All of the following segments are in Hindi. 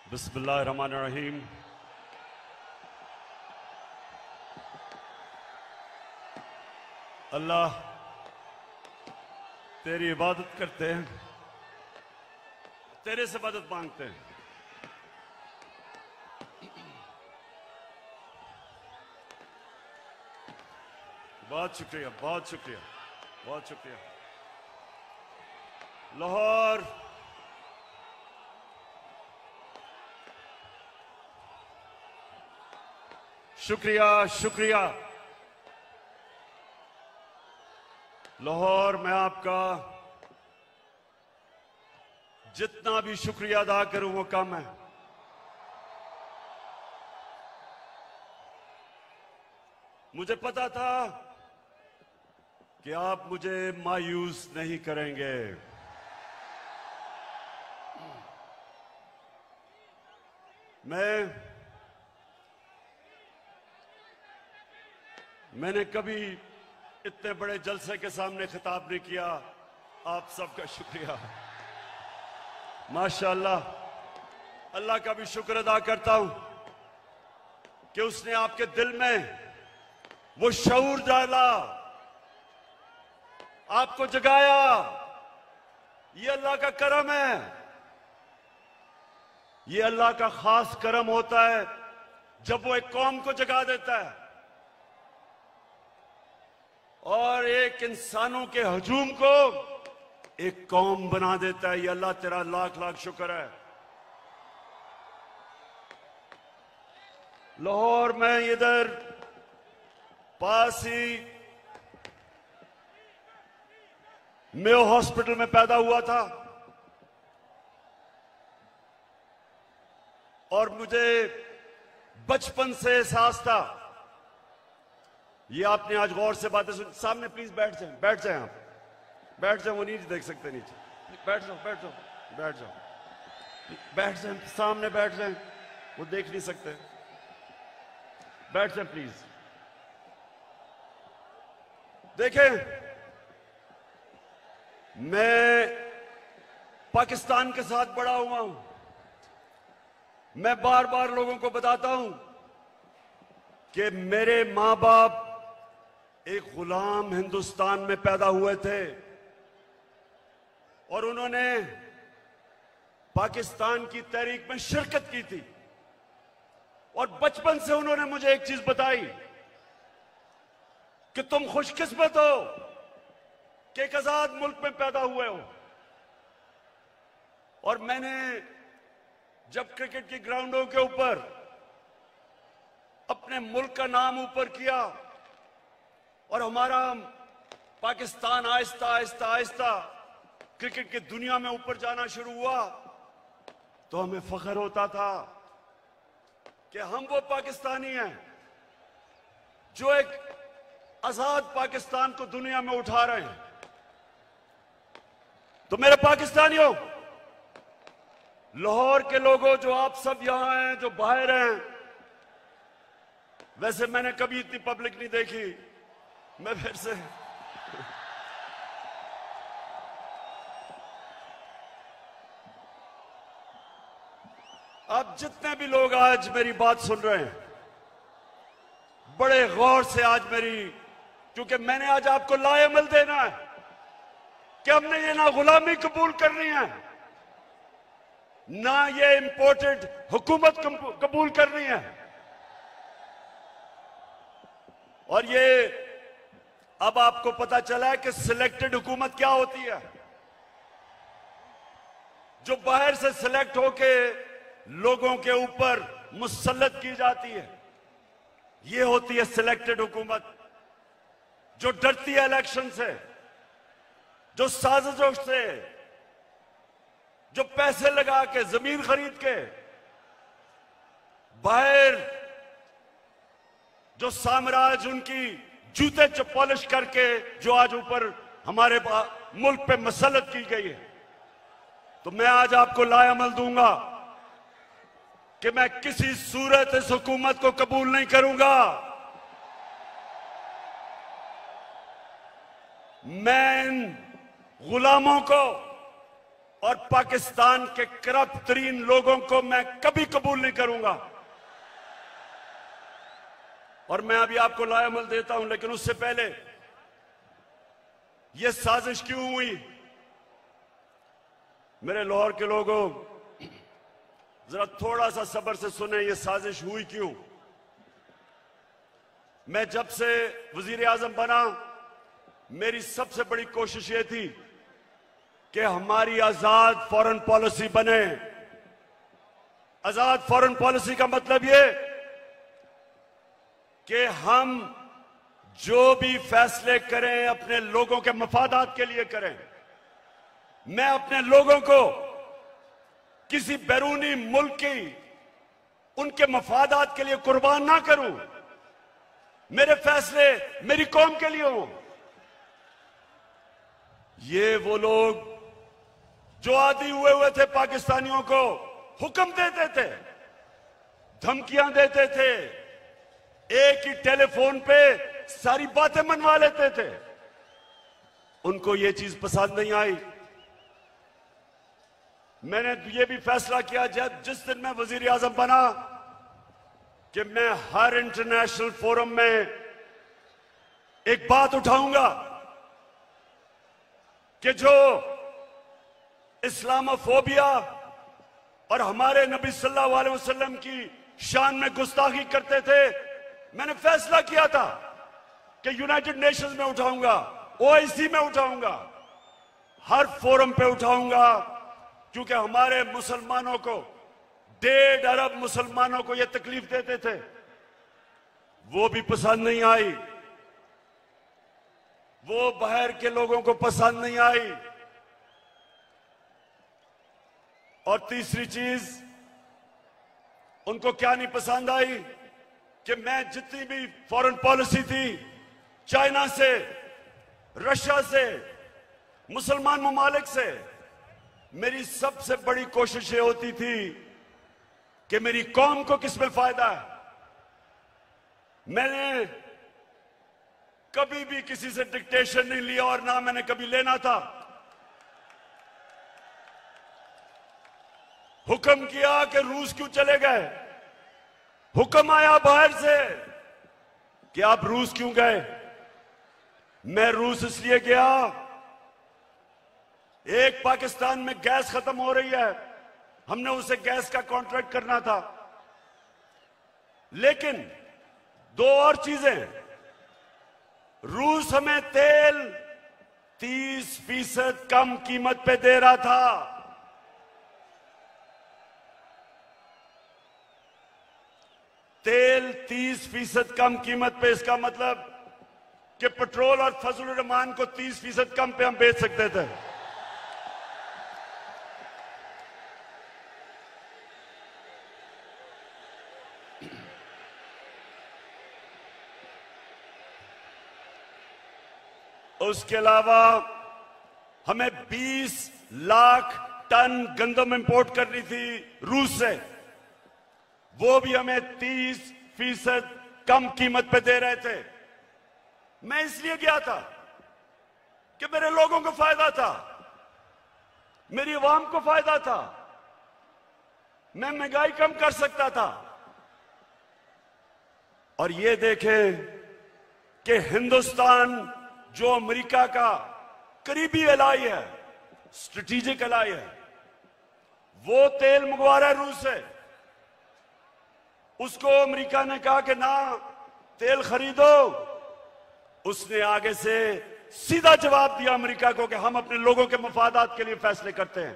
बिस्मिल्लाहिर्रहमानिर्रहीम। अल्लाह तेरी इबादत करते हैं, तेरे से मदद मांगते हैं। बहुत शुक्रिया, बहुत शुक्रिया, बहुत शुक्रिया। लाहौर शुक्रिया, शुक्रिया। लाहौर मैं आपका जितना भी शुक्रिया अदा करूं वो कम है। मुझे पता था कि आप मुझे मायूस नहीं करेंगे। मैंने कभी इतने बड़े जलसे के सामने खिताब नहीं किया। आप सबका शुक्रिया, माशाअल्लाह। अल्लाह का भी शुक्र अदा करता हूं कि उसने आपके दिल में वो शऊर डाला, आपको जगाया। ये अल्लाह का करम है, ये अल्लाह का खास करम होता है जब वो एक कौम को जगा देता है और एक इंसानों के हजूम को एक कौम बना देता है। ये अल्लाह तेरा लाख लाख शुक्र है। लाहौर में इधर पास ही मेयो हॉस्पिटल में पैदा हुआ था और मुझे बचपन से एहसास था। ये आपने आज गौर से बातें सुन। सामने प्लीज बैठ जाएं, बैठ जाएं, आप बैठ जाएं। वो नीचे देख सकते नीचे। बैठ जाओ, बैठ जाओ, बैठ जाओ, बैठ जाएं, सामने बैठ जाएं। वो देख नहीं सकते। बैठ जाएं प्लीज। देखें, मैं पाकिस्तान के साथ बड़ा हुआ हूं। मैं बार बार लोगों को बताता हूं कि मेरे मां बाप एक गुलाम हिंदुस्तान में पैदा हुए थे और उन्होंने पाकिस्तान की तहरीक में शिरकत की थी। और बचपन से उन्होंने मुझे एक चीज बताई कि तुम खुशकिस्मत हो कि एक आजाद मुल्क में पैदा हुए हो। और मैंने जब क्रिकेट की ग्राउंडों के ऊपर अपने मुल्क का नाम ऊपर किया और हमारा पाकिस्तान आहिस्ता आहिस्ता आहिस्ता क्रिकेट की दुनिया में ऊपर जाना शुरू हुआ, तो हमें फख्र होता था कि हम वो पाकिस्तानी हैं जो एक आजाद पाकिस्तान को दुनिया में उठा रहे हैं। तो मेरे पाकिस्तानियों, लाहौर के लोगों, जो आप सब यहां हैं, जो बाहर हैं, वैसे मैंने कभी इतनी पब्लिक नहीं देखी। मैं फिर से आप जितने भी लोग आज मेरी बात सुन रहे हैं, बड़े गौर से आज मेरी, क्योंकि मैंने आज आपको लाएमल देना है कि हमने ये ना गुलामी कबूल करनी है, ना ये इंपोर्टेड हुकूमत कबूल करनी है। और ये अब आपको पता चला है कि सिलेक्टेड हुकूमत क्या होती है। जो बाहर से सिलेक्ट होके लोगों के ऊपर मुसल्लत की जाती है, ये होती है सिलेक्टेड हुकूमत। जो डरती है इलेक्शन से, जो साजिशों से, जो पैसे लगा के, जमीन खरीद के, बाहर जो साम्राज्य उनकी जूते पॉलिश करके जो आज ऊपर हमारे मुल्क पे मसलत की गई है। तो मैं आज आपको लाएमल दूंगा कि मैं किसी सूरत इस हुकूमत को कबूल नहीं करूंगा। मैं इन गुलामों को और पाकिस्तान के करप्ट तरीन लोगों को मैं कभी कबूल नहीं करूंगा। और मैं अभी आपको लाएमल देता हूं, लेकिन उससे पहले यह साजिश क्यों हुई? मेरे लाहौर के लोगों, जरा थोड़ा सा सब्र से सुने, यह साजिश हुई क्यों। मैं जब से वजीर आजम बना, मेरी सबसे बड़ी कोशिश यह थी कि हमारी आजाद फॉरेन पॉलिसी बने। आजाद फॉरेन पॉलिसी का मतलब यह कि हम जो भी फैसले करें अपने लोगों के मफादात के लिए करें। मैं अपने लोगों को किसी बैरूनी मुल्क की उनके मफादात के लिए कुर्बान ना करूं। मेरे फैसले मेरी कौम के लिए हों। ये वो लोग जो आदी हुए थे पाकिस्तानियों को हुक्म देते थे, धमकियां देते थे, एक ही टेलीफोन पे सारी बातें मनवा लेते थे, उनको ये चीज पसंद नहीं आई। मैंने ये भी फैसला किया जिस दिन मैं वजीर आजम बना कि मैं हर इंटरनेशनल फोरम में एक बात उठाऊंगा कि जो इस्लामोफोबिया और हमारे नबी सल्लल्लाहु अलैहि वसल्लम की शान में गुस्ताखी करते थे, मैंने फैसला किया था कि यूनाइटेड नेशंस में उठाऊंगा, ओआईसी में उठाऊंगा, हर फोरम पे उठाऊंगा, क्योंकि हमारे मुसलमानों को 1.5 अरब मुसलमानों को यह तकलीफ देते थे, वो भी पसंद नहीं आई, वो बाहर के लोगों को पसंद नहीं आई। और तीसरी चीज उनको क्या नहीं पसंद आई कि मैं जितनी भी फॉरेन पॉलिसी थी, चाइना से, रशिया से, मुसलमान ममालिक से, मेरी सबसे बड़ी कोशिश ये होती थी कि मेरी कौम को किसमें फायदा है। मैंने कभी भी किसी से डिक्टेशन नहीं लिया और ना मैंने कभी लेना था। हुक्म किया कि रूस क्यों चले गए, हुक्म आया बाहर से कि आप रूस क्यों गए। मैं रूस इसलिए गया, एक पाकिस्तान में गैस खत्म हो रही है, हमने उसे गैस का कॉन्ट्रैक्ट करना था, लेकिन 2 और चीजें, रूस हमें तेल 30% कम कीमत पे दे रहा था। तेल 30% कम कीमत पे, इसका मतलब कि पेट्रोल और फजल रहमान को 30% कम पे हम बेच सकते थे। उसके अलावा हमें 20 लाख टन गंदम इंपोर्ट करनी थी रूस से, वो भी हमें 30% कम कीमत पे दे रहे थे। मैं इसलिए गया था कि मेरे लोगों को फायदा था, मेरी आवाम को फायदा था, मैं महंगाई कम कर सकता था। और ये देखें कि हिंदुस्तान जो अमेरिका का करीबी एलाई है, स्ट्रेटेजिक एलाई है, वो तेल मंगवा रहा है रूस से। उसको अमेरिका ने कहा कि ना तेल खरीदो, उसने आगे से सीधा जवाब दिया अमेरिका को कि हम अपने लोगों के मफादात के लिए फैसले करते हैं।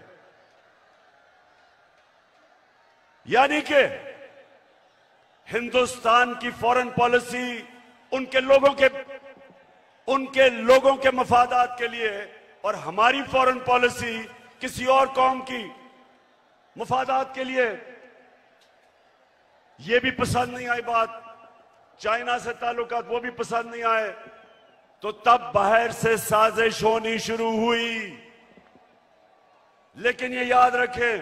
यानी कि हिंदुस्तान की फॉरेन पॉलिसी उनके लोगों के मफादात के लिए, और हमारी फॉरेन पॉलिसी किसी और कौम की मफादात के लिए। ये भी पसंद नहीं आई बात, चाइना से ताल्लुकात वो भी पसंद नहीं आए, तो तब बाहर से साजिश होनी शुरू हुई। लेकिन ये याद रखें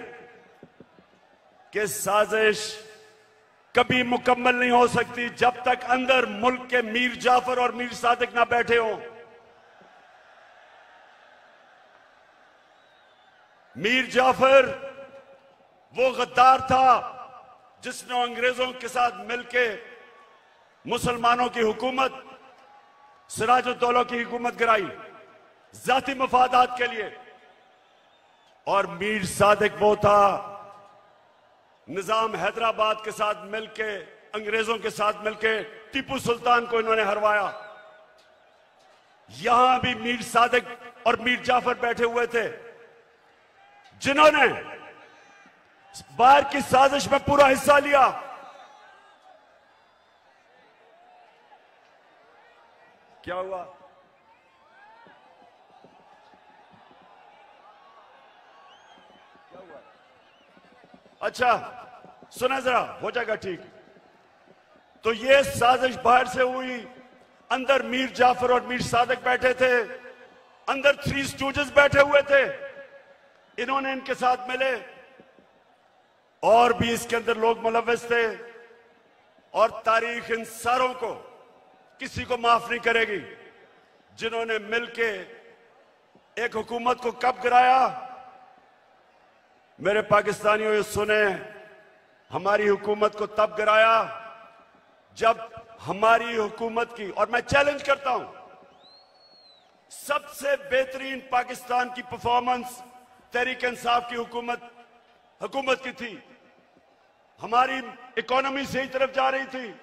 कि साजिश कभी मुकम्मल नहीं हो सकती जब तक अंदर मुल्क के मीर जाफर और मीर सादिक ना बैठे हों। मीर जाफर वो गद्दार था जिसने अंग्रेजों के साथ मिलके मुसलमानों की हुकूमत, सिराजुद्दौला की हुकूमत गिराई जाती मफादात के लिए। और मीर सादिक वो था निजाम हैदराबाद के साथ मिलके, अंग्रेजों के साथ मिलके टीपू सुल्तान को इन्होंने हरवाया। यहां भी मीर सादिक और मीर जाफर बैठे हुए थे जिन्होंने बाहर की साजिश में पूरा हिस्सा लिया। क्या हुआ? अच्छा सुना जरा, हो जाएगा ठीक। तो ये साजिश बाहर से हुई, अंदर मीर जाफर और मीर सादिक बैठे थे, अंदर थ्री स्टूजेस बैठे हुए थे, इन्होंने इनके साथ मिले। और भी इसके अंदर लोग मुलव्वस थे। और तारीख इन सारों को किसी को माफ नहीं करेगी जिन्होंने मिलके एक हुकूमत को कब गिराया। मेरे पाकिस्तानियों ये सुने, हमारी हुकूमत को तब गिराया जब हमारी हुकूमत की, और मैं चैलेंज करता हूं, सबसे बेहतरीन पाकिस्तान की परफॉर्मेंस तहरीक इंसाफ की हुकूमत की थी। हमारी इकोनॉमी सही तरफ जा रही थी,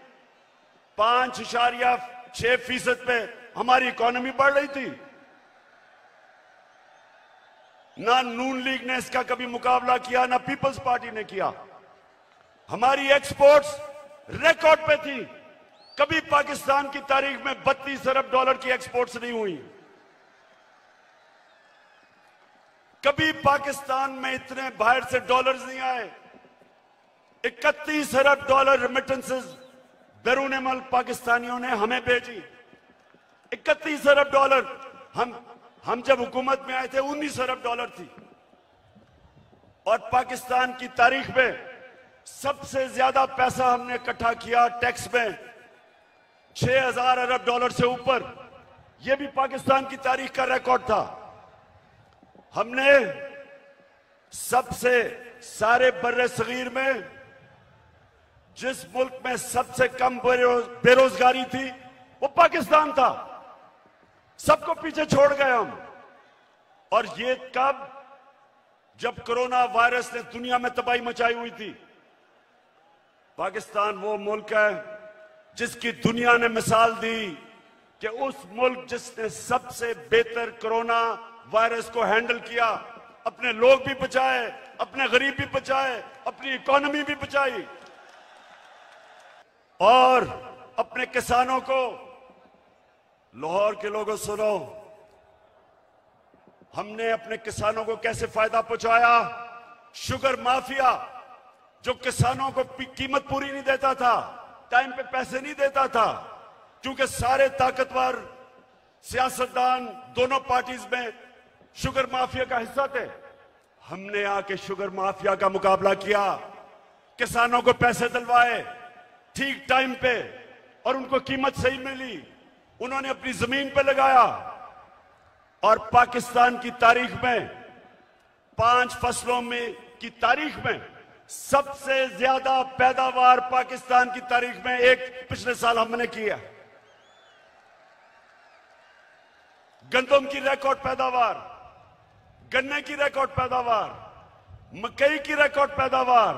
5.6% पे हमारी इकोनॉमी बढ़ रही थी। ना नून लीग ने इसका कभी मुकाबला किया, ना पीपल्स पार्टी ने किया। हमारी एक्सपोर्ट्स रिकॉर्ड पे थी। कभी पाकिस्तान की तारीख में 32 अरब डॉलर की एक्सपोर्ट्स नहीं हुई। कभी पाकिस्तान में इतने बाहर से डॉलर्स नहीं आए। 31 अरब डॉलर रेमिटेंसेस बैरून मुल्क पाकिस्तानियों ने हमें भेजी। 31 अरब डॉलर। हम जब हुकूमत में आए थे 19 अरब डॉलर थी। और पाकिस्तान की तारीख में सबसे ज्यादा पैसा हमने इकट्ठा किया टैक्स में, 6000 अरब डॉलर से ऊपर। यह भी पाकिस्तान की तारीख का रिकॉर्ड था। हमने सबसे सारे बर्रे सगीर में जिस मुल्क में सबसे कम बेरोजगारी थी वो पाकिस्तान था। सबको पीछे छोड़ गए हम। और ये कब? जब कोरोना वायरस ने दुनिया में तबाही मचाई हुई थी। पाकिस्तान वो मुल्क है जिसकी दुनिया ने मिसाल दी कि उस मुल्क जिसने सबसे बेहतर कोरोना वायरस को हैंडल किया, अपने लोग भी बचाए, अपने गरीब भी बचाए, अपनी इकोनॉमी भी बचाई। और अपने किसानों को, लाहौर के लोगों सुनो, हमने अपने किसानों को कैसे फायदा पहुंचाया। शुगर माफिया जो किसानों को कीमत पूरी नहीं देता था, टाइम पे पैसे नहीं देता था, क्योंकि सारे ताकतवर सियासतदान दोनों पार्टीज में शुगर माफिया का हिस्सा थे। हमने आके शुगर माफिया का मुकाबला किया, किसानों को पैसे दिलवाए ठीक टाइम पे, और उनको कीमत सही मिली। उन्होंने अपनी जमीन पे लगाया। और पाकिस्तान की तारीख में 5 फसलों में की तारीख में सबसे ज्यादा पैदावार पाकिस्तान की तारीख में एक पिछले साल हमने किया। गंदम की रिकॉर्ड पैदावार, गन्ने की रिकॉर्ड पैदावार, मकई की रिकॉर्ड पैदावार,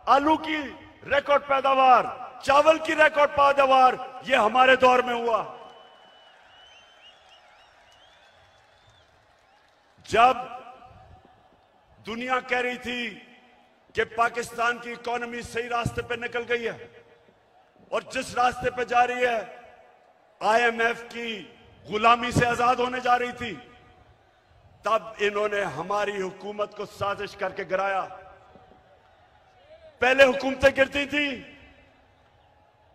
आलू की रिकॉर्ड पैदावार, चावल की रिकॉर्ड पैदावार, यह हमारे दौर में हुआ। जब दुनिया कह रही थी कि पाकिस्तान की इकोनॉमी सही रास्ते पे निकल गई है और जिस रास्ते पे जा रही है आईएमएफ की गुलामी से आजाद होने जा रही थी, तब इन्होंने हमारी हुकूमत को साजिश करके गिराया। पहले हुकूमतें गिरती थी,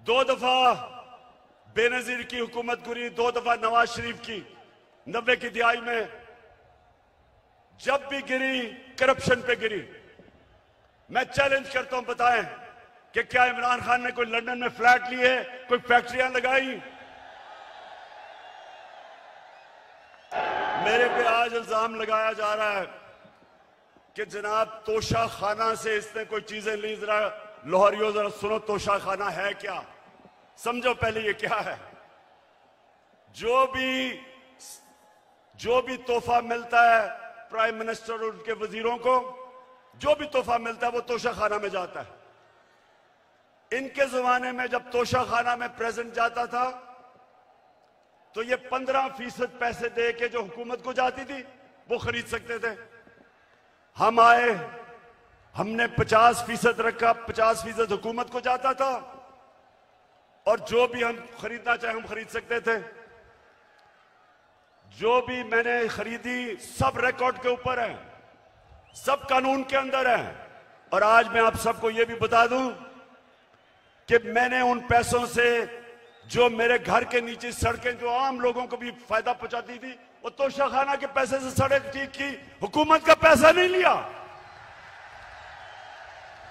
2 दफा बेनजीर की हुकूमत गिरी, 2 दफा नवाज शरीफ की 90 की दिहाई में। जब भी गिरी करप्शन पे गिरी। मैं चैलेंज करता हूं, बताएं कि क्या इमरान खान ने कोई लंदन में फ्लैट लिए, कोई फैक्ट्रियां लगाई? मेरे पे आज इल्जाम लगाया जा रहा है कि जनाब तोशा खाना से इसने कोई चीजें ली। जरा लाहौरियों जरा सुनो, तोशा खाना है क्या, समझो पहले ये क्या है। जो भी तोहफा मिलता है प्राइम मिनिस्टर और उनके वजीरों को, जो भी तोहफा मिलता है वो तोशा खाना में जाता है। इनके जमाने में जब तोशा खाना में प्रेजेंट जाता था तो ये 15% पैसे दे के जो हुकूमत को जाती थी वो खरीद सकते थे। हम आए, हमने 50% रखा, 50% हुकूमत को जाता था और जो भी हम खरीदना चाहे हम खरीद सकते थे। जो भी मैंने खरीदी सब रिकॉर्ड के ऊपर है, सब कानून के अंदर है। और आज मैं आप सबको यह भी बता दूं कि मैंने उन पैसों से जो मेरे घर के नीचे सड़कें जो आम लोगों को भी फायदा पहुंचाती थी, वो तोशा खाना के पैसे से सड़क ठीक की, हुकूमत का पैसा नहीं लिया।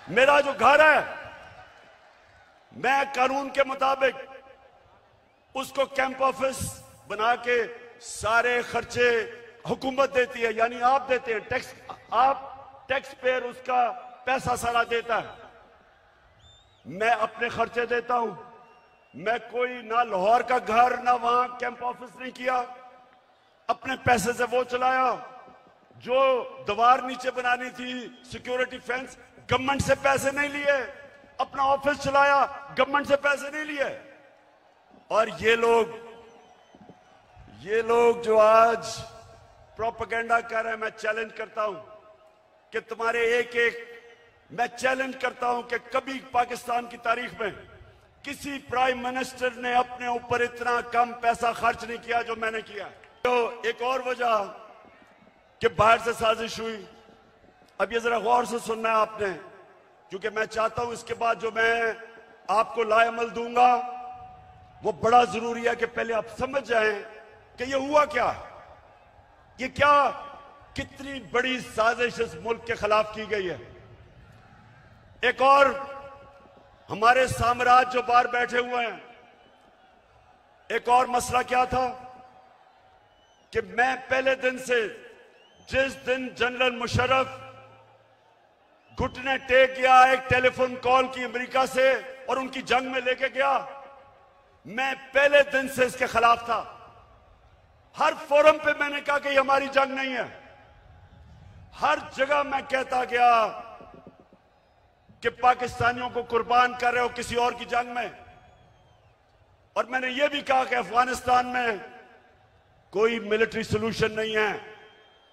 मेरा जो घर है मैं कानून के मुताबिक उसको कैंप ऑफिस बना के सारे खर्चे हुकूमत देती है, यानी आप देते हैं टैक्स, आप टैक्स पेयर उसका पैसा सारा देता है। मैं अपने खर्चे देता हूं। मैं कोई ना लाहौर का घर ना वहां कैंप ऑफिस नहीं किया, अपने पैसे से वो चलाया। जो दीवार नीचे बनानी थी सिक्योरिटी फेंस, गवर्नमेंट से पैसे नहीं लिए, अपना ऑफिस चलाया, गवर्नमेंट से पैसे नहीं लिए। और ये लोग जो आज प्रोपेगेंडा कर रहे हैं, मैं चैलेंज करता हूं कि तुम्हारे मैं चैलेंज करता हूं कि कभी पाकिस्तान की तारीख में किसी प्राइम मिनिस्टर ने अपने ऊपर इतना कम पैसा खर्च नहीं किया जो मैंने किया। तो एक और वजह कि बाहर से साजिश हुई। अब ये जरा गौर से सुनना है आपने, क्योंकि मैं चाहता हूं इसके बाद जो मैं आपको लाएमल दूंगा वो बड़ा जरूरी है कि पहले आप समझ जाएं कि ये हुआ क्या, ये क्या कितनी बड़ी साजिश इस मुल्क के खिलाफ की गई है। एक और हमारे साम्राज्य जो बाहर बैठे हुए हैं, एक और मसला क्या था कि मैं पहले दिन से, जिस दिन जनरल मुशर्रफ घुटने टेक गया एक टेलीफोन कॉल की अमेरिका से और उनकी जंग में लेके गया, मैं पहले दिन से इसके खिलाफ था। हर फोरम पे मैंने कहा कि ये हमारी जंग नहीं है। हर जगह मैं कहता गया कि पाकिस्तानियों को कुर्बान कर रहे हो किसी और की जंग में। और मैंने ये भी कहा कि अफगानिस्तान में कोई मिलिट्री सोल्यूशन नहीं है,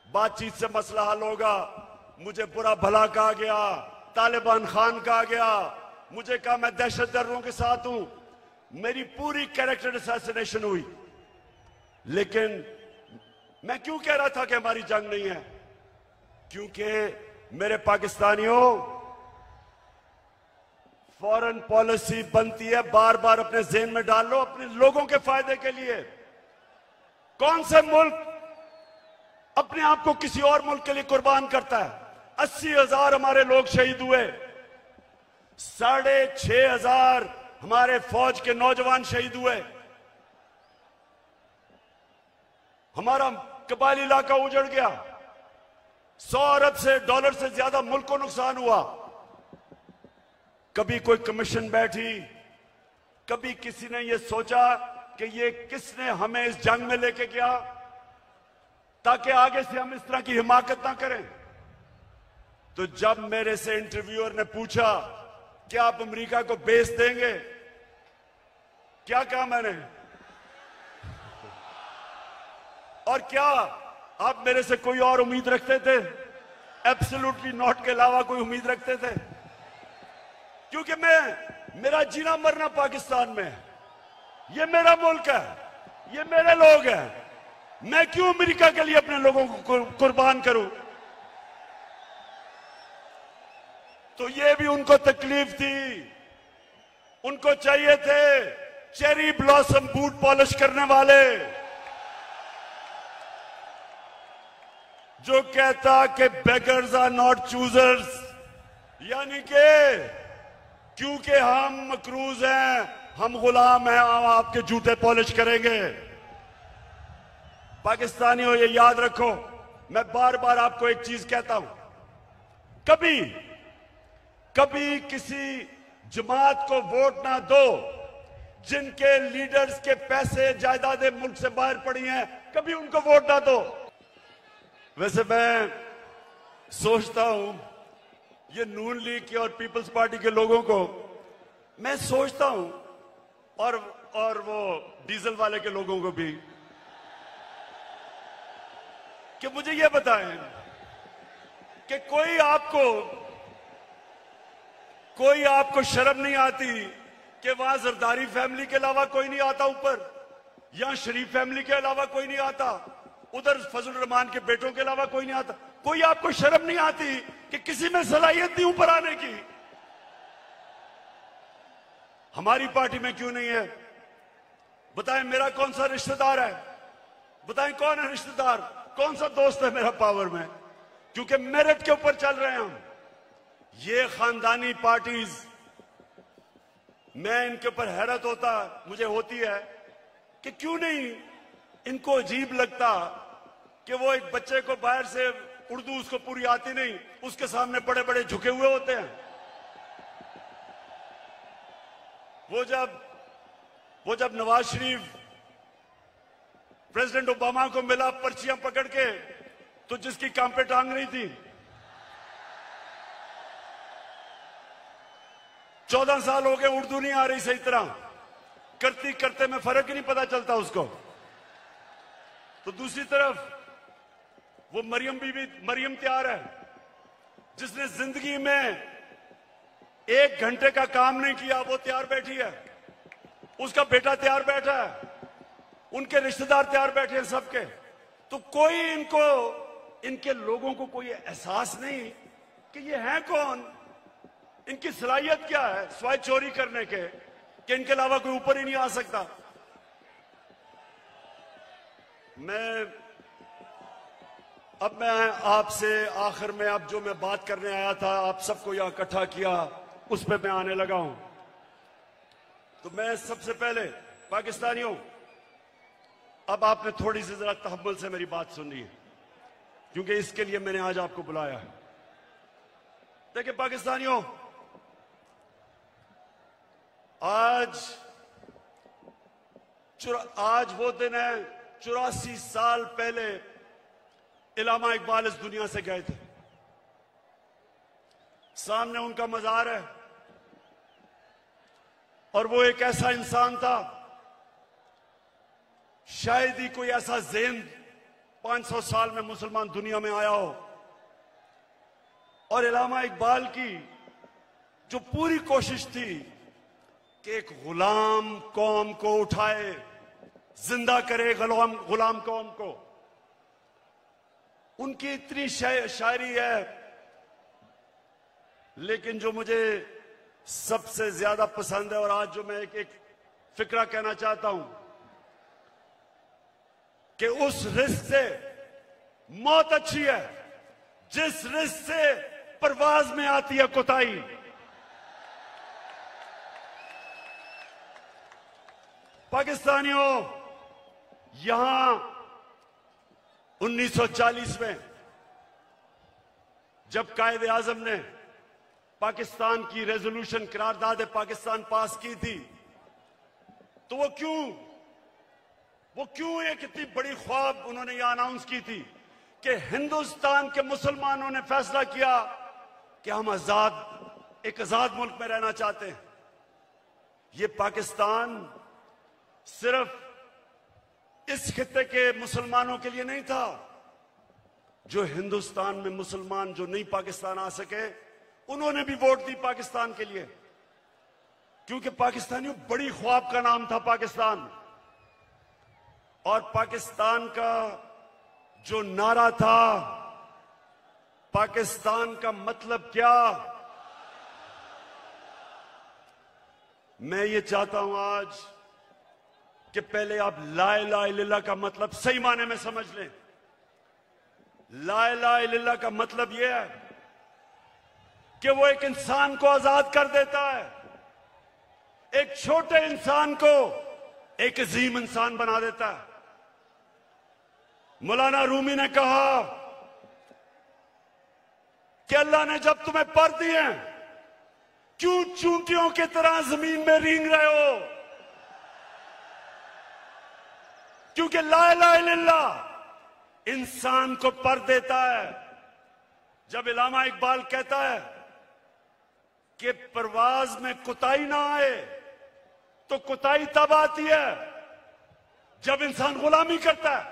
बातचीत से मसला हल होगा। मुझे बुरा भला कहा गया, तालिबान खान कहा गया, मुझे कहा मैं दहशतगर्दों के साथ हूं, मेरी पूरी कैरेक्टर असैसिनेशन हुई। लेकिन मैं क्यों कह रहा था कि हमारी जंग नहीं है? क्योंकि मेरे पाकिस्तानियों, फॉरेन पॉलिसी बनती है, बार बार अपने ज़हन में डाल लो, अपने लोगों के फायदे के लिए। कौन से मुल्क अपने आप को किसी और मुल्क के लिए कुर्बान करता है? 80,000 हमारे लोग शहीद हुए, 6,500 हमारे फौज के नौजवान शहीद हुए, हमारा कबायली इलाका उजड़ गया, 100 अरब से डॉलर से ज्यादा मुल्क को नुकसान हुआ। कभी कोई कमीशन बैठी, कभी किसी ने यह सोचा कि ये किसने हमें इस जंग में लेके गया ताकि आगे से हम इस तरह की हिमाकत ना करें। तो जब मेरे से इंटरव्यूअर ने पूछा कि आप अमेरिका को बेस देंगे, क्या कहा मैंने? और क्या आप मेरे से कोई और उम्मीद रखते थे? एब्सोल्युटली नॉट के अलावा कोई उम्मीद रखते थे? क्योंकि मेरा जीना मरना पाकिस्तान में है, ये मेरा मुल्क है, ये मेरे लोग हैं। मैं क्यों अमेरिका के लिए अपने लोगों को कुर्बान करूं? तो ये भी उनको तकलीफ थी, उनको चाहिए थे चेरी ब्लॉसम बूट पॉलिश करने वाले, जो कहता कि बेगर्स आर नॉट चूजर्स, यानी कि क्योंकि हम मकरूज हैं, हम गुलाम हैं, हम आपके जूते पॉलिश करेंगे। पाकिस्तानियों ये याद रखो, मैं बार बार आपको एक चीज कहता हूं, कभी कभी किसी जमात को वोट ना दो जिनके लीडर्स के पैसे जायदादें मुल्क से बाहर पड़ी हैं, कभी उनको वोट ना दो। वैसे मैं सोचता हूं ये नून लीग की और पीपल्स पार्टी के लोगों को मैं सोचता हूं और वो डीजल वाले के लोगों को भी कि मुझे ये बताएं कि कोई आपको शर्म नहीं आती कि वहां जरदारी फैमिली के अलावा कोई नहीं आता ऊपर, यहां शरीफ फैमिली के अलावा कोई नहीं आता, उधर फजल रहमान के बेटों के अलावा कोई नहीं आता। कोई आपको शर्म नहीं आती कि किसी में सलाहियत नहीं ऊपर आने की? हमारी पार्टी में क्यों नहीं है? बताएं मेरा कौन सा रिश्तेदार है? बताएं कौन है रिश्तेदार, कौन सा दोस्त है मेरा पावर में? क्योंकि मेरिट के ऊपर चल रहे हैं हम। ये खानदानी पार्टीज, मैं इनके ऊपर हैरत मुझे होती है कि क्यों नहीं इनको अजीब लगता कि वो एक बच्चे को बाहर से उर्दू उसको पूरी आती नहीं, उसके सामने बड़े बड़े झुके हुए होते हैं। वो जब नवाज शरीफ प्रेसिडेंट ओबामा को मिला पर्चियां पकड़ के, तो जिसकी काम पे टांग रही थी, 14 साल हो गए उर्दू नहीं आ रही सही तरह, करते करते में फर्क ही नहीं पता चलता उसको। तो दूसरी तरफ वो मरियम तैयार है जिसने जिंदगी में 1 घंटे का काम नहीं किया, वो तैयार बैठी है, उसका बेटा तैयार बैठा है, उनके रिश्तेदार तैयार बैठे हैं सबके। तो कोई इनके लोगों को कोई एहसास नहीं कि ये हैं कौन, इनकी सलाहियत क्या है स्वाय चोरी करने के, कि इनके अलावा कोई ऊपर ही नहीं आ सकता। अब मैं आपसे आखिर में अब जो मैं बात करने आया था, आप सबको यहां इकट्ठा किया, उस पर मैं आने लगा हूं। तो मैं सबसे पहले पाकिस्तानियों, अब आपने थोड़ी सी जरा तहम्मुल से मेरी बात सुननी है, क्योंकि इसके लिए मैंने आज आपको बुलाया है। देखिए पाकिस्तानियों, आज वो दिन है 84 साल पहले इलामा इकबाल इस दुनिया से गए थे। सामने उनका मजार है और वो एक ऐसा इंसान था, शायद ही कोई ऐसा ज़ेन 500 साल में मुसलमान दुनिया में आया हो। और इलामा इकबाल की जो पूरी कोशिश थी कि एक गुलाम कौम को उठाए, जिंदा करे गुलाम कौम को, उनकी इतनी शायरी है। लेकिन जो मुझे सबसे ज्यादा पसंद है, और आज जो मैं एक फिक्रा कहना चाहता हूं, कि उस रिस्क से मौत अच्छी है जिस रिस्क से परवाज में आती है कोताही। पाकिस्तानियों, यहां 1940 में जब कायदे आजम ने पाकिस्तान की रेजोल्यूशन करारदाद पाकिस्तान पास की थी, तो वो क्यों एक इतनी बड़ी ख्वाब उन्होंने यह अनाउंस की थी कि हिंदुस्तान के मुसलमानों ने फैसला किया कि हम एक आजाद मुल्क में रहना चाहते हैं। ये पाकिस्तान सिर्फ इस खित्ते के मुसलमानों के लिए नहीं था, जो हिंदुस्तान में मुसलमान जो नहीं पाकिस्तान आ सके, उन्होंने भी वोट दी पाकिस्तान के लिए, क्योंकि पाकिस्तानियों बड़ी ख्वाब का नाम था पाकिस्तान। और पाकिस्तान का जो नारा था, पाकिस्तान का मतलब क्या, मैं ये चाहता हूं आज कि पहले आप ला इलाहा इल्लल्लाह का मतलब सही माने में समझ लें। ला इलाहा इल्लल्लाह का मतलब यह है कि वो एक इंसान को आजाद कर देता है, एक छोटे इंसान को एक अजीम इंसान बना देता है। मौलाना रूमी ने कहा कि अल्लाह ने जब तुम्हें पर दिए, क्यों चूंटियों की तरह जमीन में रेंग रहे हो? क्योंकि ला इलाहा इल्लल्लाह इंसान को पर देता है। जब इल्लामा इकबाल कहता है कि परवाज में कुताई ना आए, तो कुताई तब आती है जब इंसान गुलामी करता है।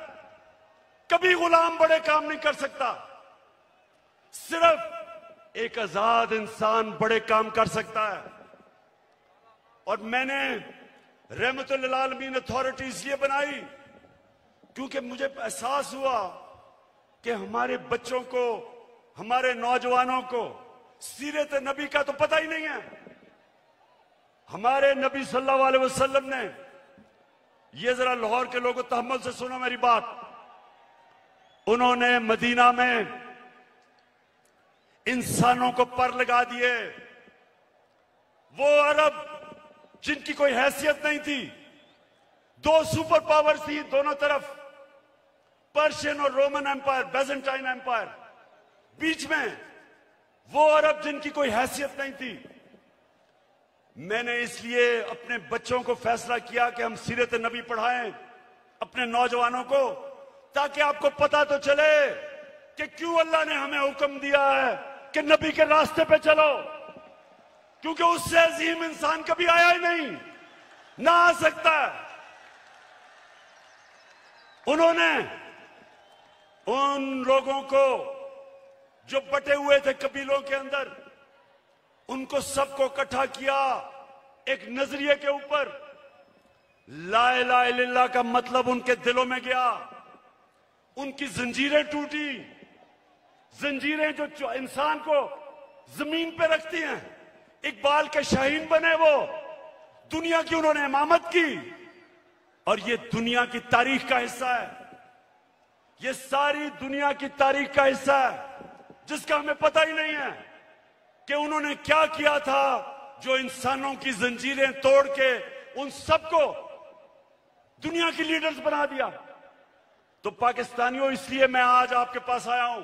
कभी गुलाम बड़े काम नहीं कर सकता, सिर्फ एक आजाद इंसान बड़े काम कर सकता है। और मैंने रहमतुल लिल आलमीन अथॉरिटी इसलिए बनाई क्योंकि मुझे एहसास हुआ कि हमारे बच्चों को, हमारे नौजवानों को सीरत नबी का तो पता ही नहीं है। हमारे नबी सल्लल्लाहु अलैहि वसल्लम ने, ये जरा लाहौर के लोगों तहम्मुल से सुनो मेरी बात, उन्होंने मदीना में इंसानों को पर लगा दिए। वो अरब जिनकी कोई हैसियत नहीं थी, दो सुपर पावर थी दोनों तरफ, पर्शियन और रोमन एम्पायर, बेजेंटाइन एम्पायर, बीच में वो अरब जिनकी कोई हैसियत नहीं थी। मैंने इसलिए अपने बच्चों को फैसला किया कि हम सीरत नबी पढ़ाएं अपने नौजवानों को, ताकि आपको पता तो चले कि क्यों अल्लाह ने हमें हुक्म दिया है कि नबी के रास्ते पे चलो। क्योंकि उससे अजीम इंसान कभी आया ही नहीं, ना आ सकता। उन्होंने उन लोगों को जो बटे हुए थे कबीलों के अंदर, उनको सबको इकट्ठा किया एक नजरिए के ऊपर। ला इलाहा इल्लल्लाह का मतलब उनके दिलों में गया, उनकी जंजीरें टूटी। जंजीरें जो इंसान को जमीन पे रखती हैं, इकबाल के शाहीन बने वो, दुनिया की उन्होंने इमामत की। और ये दुनिया की तारीख का हिस्सा है, ये सारी दुनिया की तारीख का हिस्सा है जिसका हमें पता ही नहीं है कि उन्होंने क्या किया था, जो इंसानों की जंजीरें तोड़ के उन सबको दुनिया की लीडर्स बना दिया। तो पाकिस्तानियों, इसलिए मैं आज आपके पास आया हूं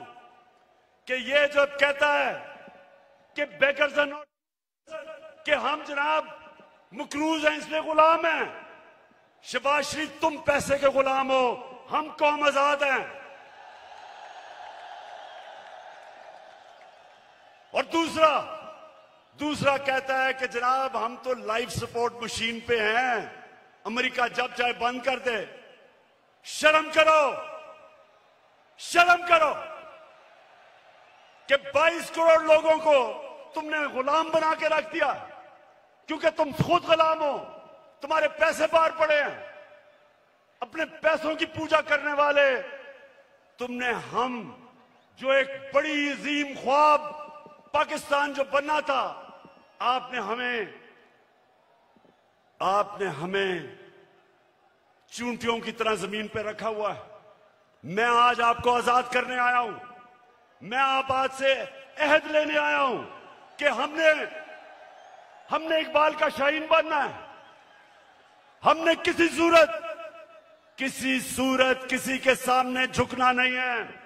कि ये जब कहता है कि बेकर्स आर नॉट, कि हम जनाब मकरूज हैं इसलिए गुलाम हैं। शहबाज शरीफ, तुम पैसे के गुलाम हो, हम कौम आजाद हैं। और दूसरा कहता है कि जनाब हम तो लाइफ सपोर्ट मशीन पे हैं, अमेरिका जब चाहे बंद कर दे। शर्म करो, शर्म करो कि 22 करोड़ लोगों को तुमने गुलाम बना के रख दिया, क्योंकि तुम खुद गुलाम हो, तुम्हारे पैसे बाहर पड़े हैं, अपने पैसों की पूजा करने वाले तुमने। हम जो एक बड़ी अजीम ख्वाब पाकिस्तान जो बनना था, आपने हमें चूंटियों की तरह जमीन पे रखा हुआ है। मैं आज आपको आजाद करने आया हूं। मैं आप आज से अहद लेने आया हूं कि हमने इकबाल का शाहीन बनना है। हमने किसी सूरत किसी के सामने झुकना नहीं है।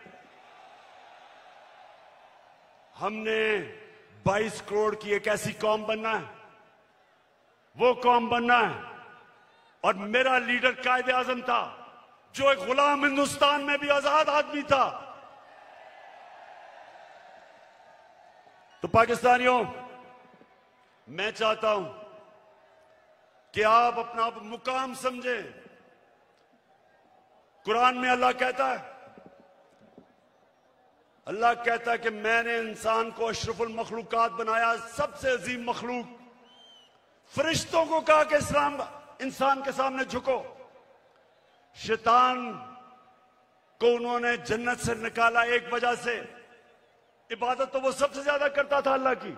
हमने 22 करोड़ की एक ऐसी कौम बनना है, वो कौम बनना है। और मेरा लीडर कायदे आजम था, जो एक गुलाम हिंदुस्तान में भी आजाद आदमी था। तो पाकिस्तानियों, मैं चाहता हूं कि आप अपना मुकाम समझें। कुरान में अल्लाह कहता है कि मैंने इंसान को अशरफुल मखलूकात बनाया, सबसे अजीम मखलूक। फरिश्तों को कहा कि इंसान के सामने झुको। शैतान को उन्होंने जन्नत से निकाला एक वजह से, इबादत तो वो सबसे ज्यादा करता था अल्लाह की,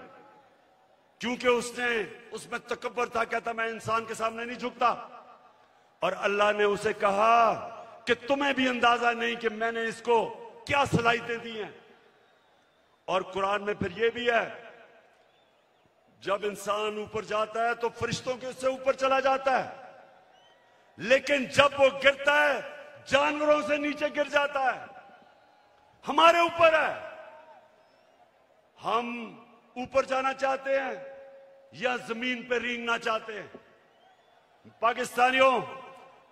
क्योंकि उसमें तकब्बर था, कहता मैं इंसान के सामने नहीं झुकता। और अल्लाह ने उसे कहा कि तुम्हें भी अंदाजा नहीं कि मैंने इसको क्या सलाहियतें दी हैं। और कुरान में फिर ये भी है, जब इंसान ऊपर जाता है तो फरिश्तों के उससे ऊपर चला जाता है, लेकिन जब वो गिरता है जानवरों से नीचे गिर जाता है। हमारे ऊपर है हम ऊपर जाना चाहते हैं या जमीन पे रेंगना चाहते हैं? पाकिस्तानियों,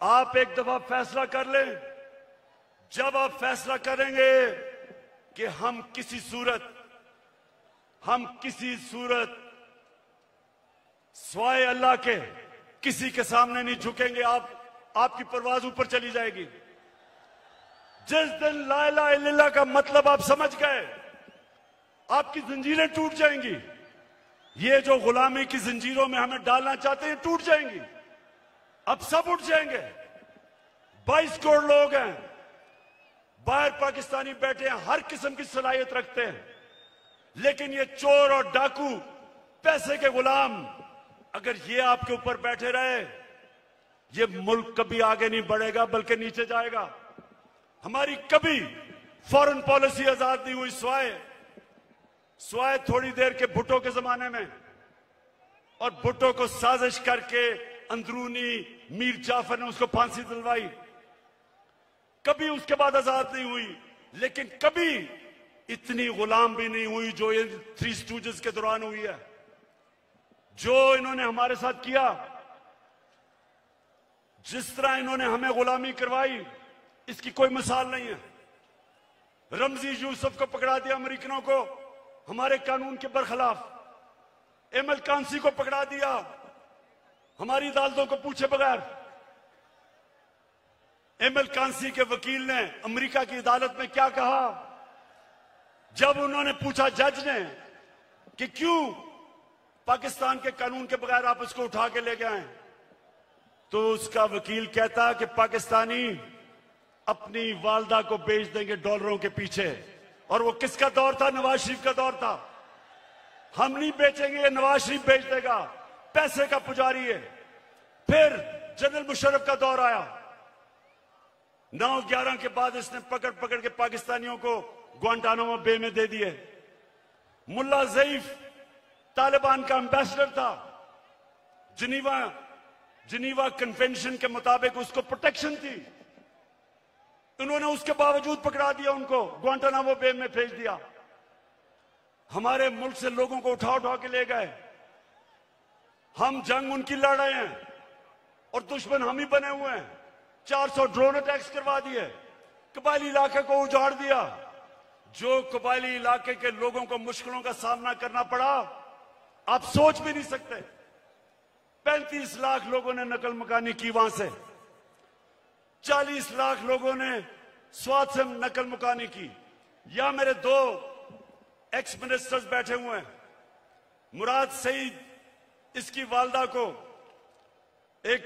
आप एक दफा फैसला कर लें। जब आप फैसला करेंगे कि हम किसी सूरत स्वाय अल्लाह के किसी के सामने नहीं झुकेंगे, आपकी परवाज ऊपर चली जाएगी। जिस दिन ला इलाहा इल्लल्लाह का मतलब आप समझ गए, आपकी जंजीरें टूट जाएंगी। ये जो गुलामी की जंजीरों में हमें डालना चाहते हैं, टूट जाएंगी। अब सब उठ जाएंगे। 22 करोड़ लोग हैं, बाहर पाकिस्तानी बैठे हैं, हर किस्म की सलाहियत रखते हैं, लेकिन ये चोर और डाकू, पैसे के गुलाम, अगर ये आपके ऊपर बैठे रहे, ये मुल्क कभी आगे नहीं बढ़ेगा बल्कि नीचे जाएगा। हमारी कभी फॉरेन पॉलिसी आजाद नहीं हुई। स्वाय थोड़ी देर के भुट्टो के जमाने में, और भुट्टो को साजिश करके अंदरूनी मीर जाफर ने उसको फांसी दिलवाई। कभी उसके बाद आजाद नहीं हुई, लेकिन कभी इतनी गुलाम भी नहीं हुई जो ये 3 स्टूजेस के दौरान हुई है। जो इन्होंने हमारे साथ किया, जिस तरह इन्होंने हमें गुलामी करवाई, इसकी कोई मिसाल नहीं है। रमजी यूसुफ को पकड़ा दिया अमेरिकनों को, हमारे कानून के बरखिलाफ। एमएल कांसी को पकड़ा दिया, हमारी अदालतों को पूछे बगैर। एमएल कांसी के वकील ने अमेरिका की अदालत में क्या कहा, जब उन्होंने पूछा जज ने कि क्यों पाकिस्तान के कानून के बगैर आप उसको उठा के ले गए, तो उसका वकील कहता कि पाकिस्तानी अपनी वालदा को बेच देंगे डॉलरों के पीछे। और वो किसका दौर था? नवाज शरीफ का दौर था। हम नहीं बेचेंगे, ये नवाज शरीफ बेच देगा, पैसे का पुजारी है। फिर जनरल मुशर्रफ का दौर आया, 9/11 के बाद इसने पकड़ पकड़ के पाकिस्तानियों को ग्वांटानामो बे में दे दिए। मुल्ला ज़ईफ तालिबान का एम्बेसडर था, जिनीवा कन्वेंशन के मुताबिक उसको प्रोटेक्शन थी। उन्होंने उसके बावजूद पकड़ा दिया, उनको ग्वांटानामो बे में भेज दिया। हमारे मुल्क से लोगों को उठा उठा के ले गए। हम जंग उनकी लड़ रहे हैं और दुश्मन हम ही बने हुए हैं। 400 ड्रोन अटैक्स करवा दिए, कबायली इलाके को उजाड़ दिया। जो कबायली इलाके के लोगों को मुश्किलों का सामना करना पड़ा, आप सोच भी नहीं सकते। 35 लाख लोगों ने नकल मकानी की वहां से, 40 लाख लोगों ने स्वात से नकल मुकानी की। या मेरे 2 एक्स मिनिस्टर्स बैठे हुए हैं, मुराद सईद, इसकी वालदा को एक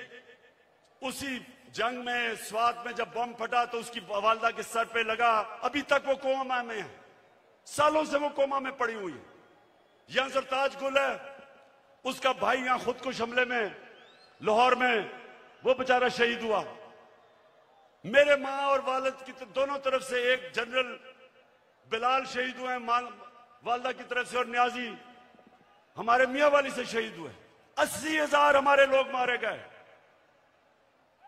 उसी जंग में स्वात में जब बम फटा तो उसकी वालदा के सर पे लगा, अभी तक वो कोमा में है, सालों से वो कोमा में पड़ी हुई है। यहां सरताज गुल है, उसका भाई यहां खुदकुश हमले में लाहौर में वो बेचारा शहीद हुआ। मेरे मां और वालिद की दोनों तरफ से एक जनरल बिलाल शहीद हुए वालदा की तरफ से, और न्याजी हमारे मियां वाली से शहीद हुए। 80,000 हमारे लोग मारे गए।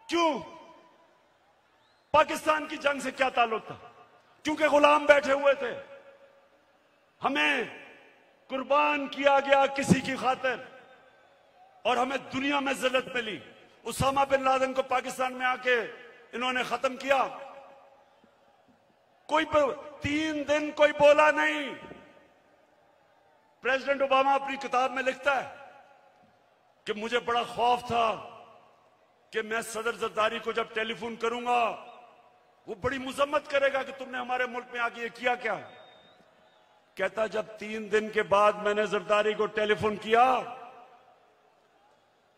क्यों? पाकिस्तान की जंग से क्या ताल्लुक था? क्योंकि गुलाम बैठे हुए थे। हमें कुर्बान किया गया किसी की खातिर, और हमें दुनिया में जिल्लत मिली। उसामा बिन लादेन को पाकिस्तान में आके इन्होंने खत्म किया। कोई 3 दिन कोई बोला नहीं। प्रेसिडेंट ओबामा अपनी किताब में लिखता है कि मुझे बड़ा खौफ था कि मैं सदर जरदारी को जब टेलीफोन करूंगा, वो बड़ी मुजम्मत करेगा कि तुमने हमारे मुल्क में आके ये किया क्या। कहता जब 3 दिन के बाद मैंने जरदारी को टेलीफोन किया,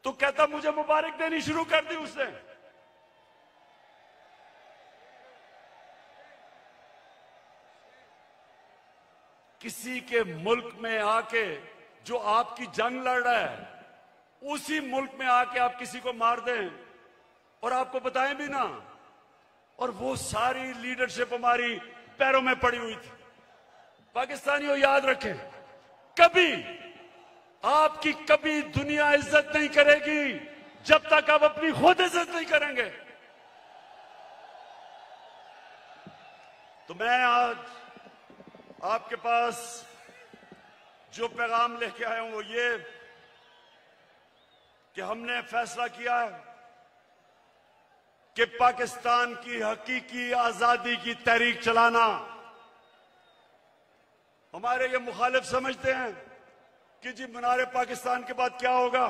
तो कहता मुझे मुबारक देनी शुरू कर दी उसने। किसी के मुल्क में आके जो आपकी जंग लड़ रहा है, उसी मुल्क में आके आप किसी को मार दें और आपको बताएं भी ना, और वो सारी लीडरशिप हमारी पैरों में पड़ी हुई थी। पाकिस्तानियों याद रखें, कभी आपकी कभी दुनिया इज्जत नहीं करेगी जब तक आप अपनी खुद इज्जत नहीं करेंगे। तो मैं आज आपके पास जो पैगाम लेके आया हूं वो ये कि हमने फैसला किया है कि पाकिस्तान की हकीकी आजादी की तहरीक चलाना। हमारे ये मुखालिफ समझते हैं कि जी मीनार पाकिस्तान के बाद क्या होगा।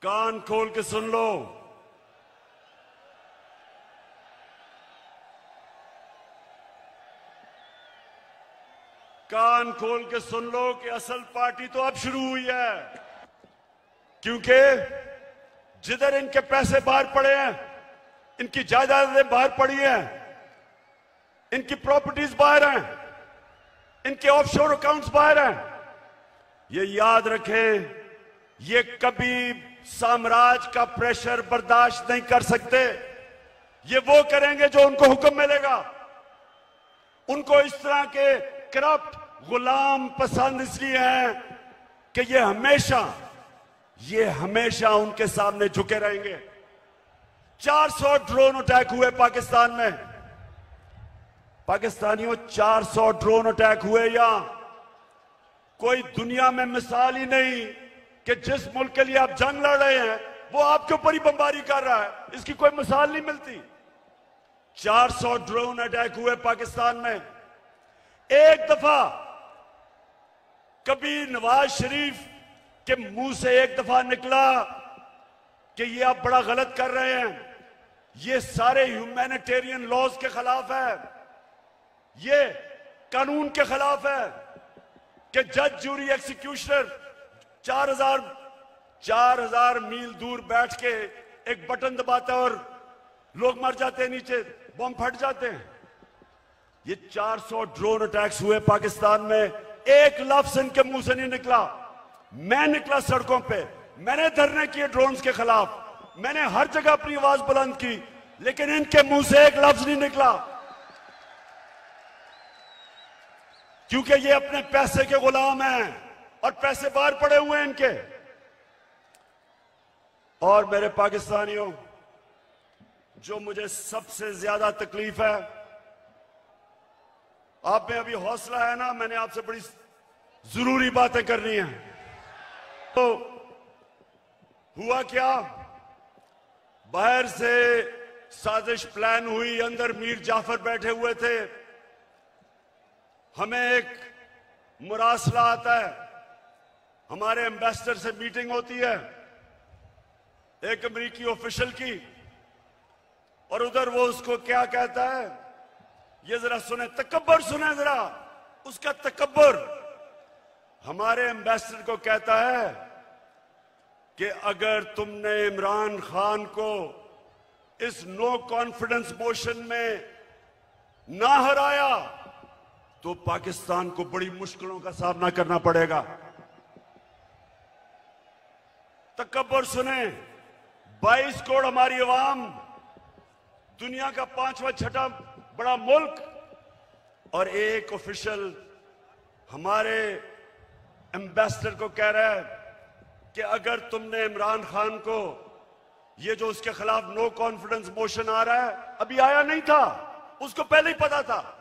कान खोल के सुन लो, कान खोल के सुन लो कि असल पार्टी तो अब शुरू हुई है, क्योंकि जिधर इनके पैसे बाहर पड़े हैं, इनकी जायदादें बाहर पड़ी हैं, इनकी प्रॉपर्टीज बाहर हैं, इनके ऑफशोर अकाउंट्स बाहर हैं। ये याद रखें, ये कभी साम्राज्य का प्रेशर बर्दाश्त नहीं कर सकते। ये वो करेंगे जो उनको हुक्म मिलेगा। उनको इस तरह के करप्ट गुलाम पसंद इसलिए हैं कि ये हमेशा उनके सामने झुके रहेंगे। 400 ड्रोन अटैक हुए पाकिस्तान में। पाकिस्तानियों, 400 ड्रोन अटैक हुए यहां। कोई दुनिया में मिसाल ही नहीं कि जिस मुल्क के लिए आप जंग लड़ रहे हैं वो आपके ऊपर ही बमबारी कर रहा है। इसकी कोई मिसाल नहीं मिलती। 400 ड्रोन अटैक हुए पाकिस्तान में। एक दफा कभी नवाज शरीफ के मुंह से एक दफा निकला कि ये आप बड़ा गलत कर रहे हैं, ये सारे ह्यूमैनिटेरियन लॉज के खिलाफ है, ये कानून के खिलाफ है कि जज, जूरी, एक्सिक्यूशनर 4000 मील दूर बैठ के एक बटन दबाता है और लोग मर जाते हैं, नीचे बम फट जाते हैं। ये 400 ड्रोन अटैक्स हुए पाकिस्तान में। एक लफ्ज इनके मुंह से नहीं निकला। मैं निकला सड़कों पे, मैंने धरने किए ड्रोन्स के खिलाफ, मैंने हर जगह अपनी आवाज बुलंद की, लेकिन इनके मुंह से एक लफ्ज नहीं निकला, क्योंकि ये अपने पैसे के गुलाम हैं और पैसे बाहर पड़े हुए हैं इनके। और मेरे पाकिस्तानियों, जो मुझे सबसे ज्यादा तकलीफ है, आप में अभी हौसला है ना, मैंने आपसे बड़ी जरूरी बातें करनी है। तो हुआ क्या, बाहर से साजिश प्लान हुई, अंदर मीर जाफर बैठे हुए थे। हमें एक मुरासला आता है, हमारे एम्बेसडर से मीटिंग होती है एक अमेरिकी ऑफिशियल की, और उधर वो उसको क्या कहता है, ये जरा सुने, तकब्बर सुने जरा, उसका तकब्बर। हमारे एम्बेसडर को कहता है कि अगर तुमने इमरान खान को इस नो कॉन्फिडेंस मोशन में ना हराया तो पाकिस्तान को बड़ी मुश्किलों का सामना करना पड़ेगा। तकब्बर सुने, 22 करोड़ हमारी अवाम, दुनिया का 5वां छठा बड़ा मुल्क, और एक ऑफिशियल हमारे एम्बेसडर को कह रहा है कि अगर तुमने इमरान खान को, ये जो उसके खिलाफ नो कॉन्फिडेंस मोशन आ रहा है, अभी आया नहीं था, उसको पहले ही पता था,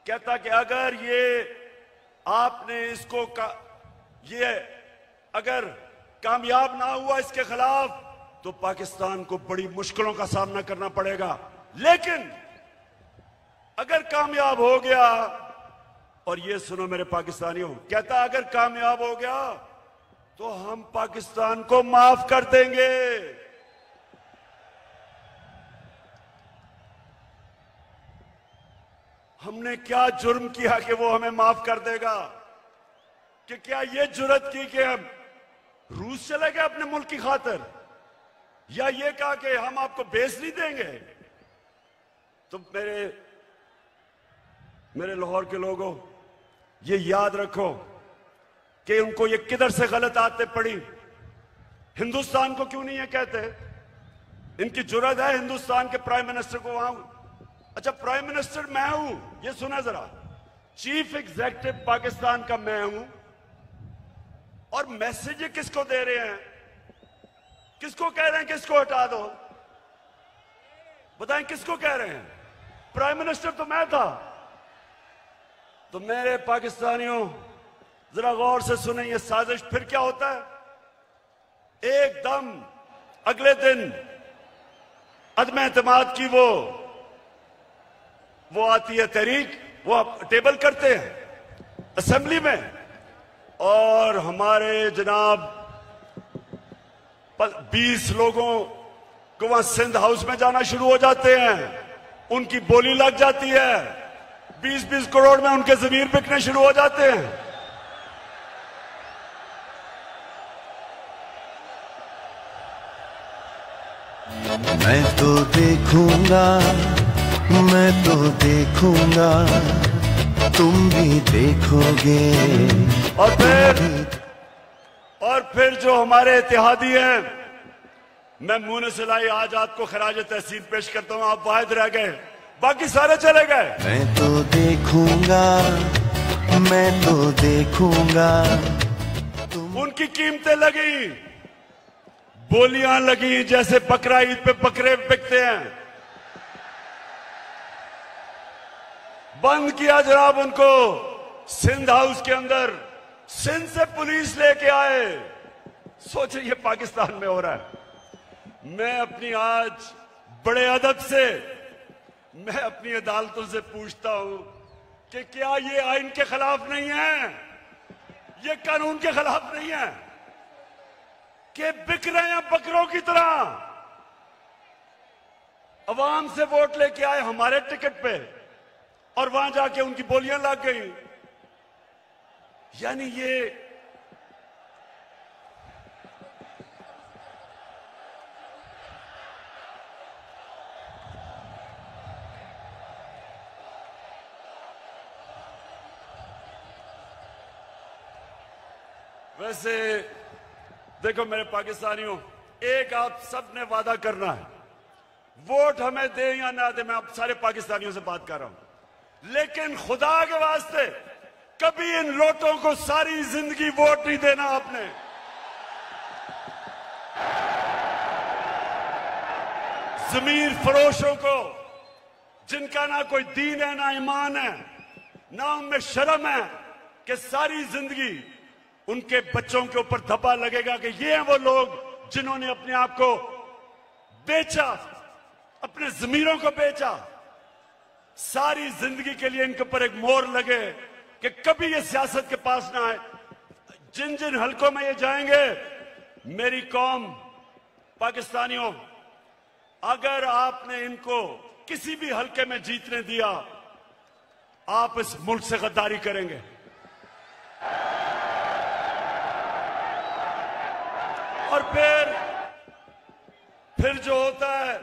कहता कि अगर ये आपने इसको ये अगर कामयाब ना हुआ इसके खिलाफ तो पाकिस्तान को बड़ी मुश्किलों का सामना करना पड़ेगा। लेकिन अगर कामयाब हो गया, और ये सुनो मेरे पाकिस्तानियों, कहता अगर कामयाब हो गया तो हम पाकिस्तान को माफ कर देंगे। हमने क्या जुर्म किया कि वो हमें माफ कर देगा? कि क्या ये जुर्रत की कि हम रूस चले गए अपने मुल्क की खातिर, या ये कहा कि हम आपको बेच नहीं देंगे? तो मेरे लाहौर के लोगों, ये याद रखो कि उनको ये किधर से गलत आदतें पड़ी। हिंदुस्तान को क्यों नहीं ये कहते? इनकी जुर्रत है हिंदुस्तान के प्राइम मिनिस्टर को वहां, अच्छा प्राइम मिनिस्टर मैं हूं, ये सुना जरा, चीफ एग्जीक्यूटिव पाकिस्तान का मैं हूं, और मैसेज किसको दे रहे हैं? किसको कह रहे हैं किसको हटा दो? बताएं किसको कह रहे हैं? प्राइम मिनिस्टर तो मैं था। तो मेरे पाकिस्तानियों, जरा गौर से सुने ये साजिश फिर क्या होता है। एकदम अगले दिन अदम एतमाद की वो आती है तहरीक, वो आप टेबल करते हैं असेंबली में, और हमारे जनाब 20 लोगों को वहां सिंध हाउस में जाना शुरू हो जाते हैं, उनकी बोली लग जाती है, 20-20 करोड़ में उनके जमीर बिकने शुरू हो जाते हैं। मैं तो देखूंगा, मैं तो देखूंगा, तुम भी देखोगे। और फिर जो हमारे इत्तेहादी हैं, मैं मुंह से लाई आज आपको खराज तहसीन पेश करता हूं। आप वाहिद रह गए, बाकी सारे चले गए। मैं तो देखूंगा, मैं तो देखूंगा, उनकी कीमतें लगी, बोलियां लगी, जैसे बकरा ईद पे बकरे बिकते हैं। बंद किया जनाब उनको सिंध हाउस के अंदर, सिंध से पुलिस लेके आए। सोचिए ये पाकिस्तान में हो रहा है। मैं अपनी आज बड़े अदब से मैं अपनी अदालतों से पूछता हूं कि क्या ये आइन के खिलाफ नहीं है, ये कानून के खिलाफ नहीं है कि बिक रहे हैं बकरों की तरह। अवाम से वोट लेके आए हमारे टिकट पे और वहां जाके उनकी बोलियां लग गई। यानी ये वैसे देखो मेरे पाकिस्तानियों, एक आप सब ने वादा करना है, वोट हमें दे या ना दे, मैं आप सारे पाकिस्तानियों से बात कर रहा हूं, लेकिन खुदा के वास्ते कभी इन लोटों को सारी जिंदगी वोट नहीं देना आपने। जमीर फरोशों को, जिनका ना कोई दीन है ना ईमान है ना उनमें शर्म है, कि सारी जिंदगी उनके बच्चों के ऊपर धब्बा लगेगा कि ये हैं वो लोग जिन्होंने अपने आप को बेचा, अपने जमीरों को बेचा। सारी जिंदगी के लिए इनके ऊपर एक मोहर लगे कि कभी ये सियासत के पास ना आए। जिन जिन हलकों में ये जाएंगे, मेरी कौम पाकिस्तानियों, अगर आपने इनको किसी भी हलके में जीतने दिया, आप इस मुल्क से गद्दारी करेंगे। और फिर जो होता है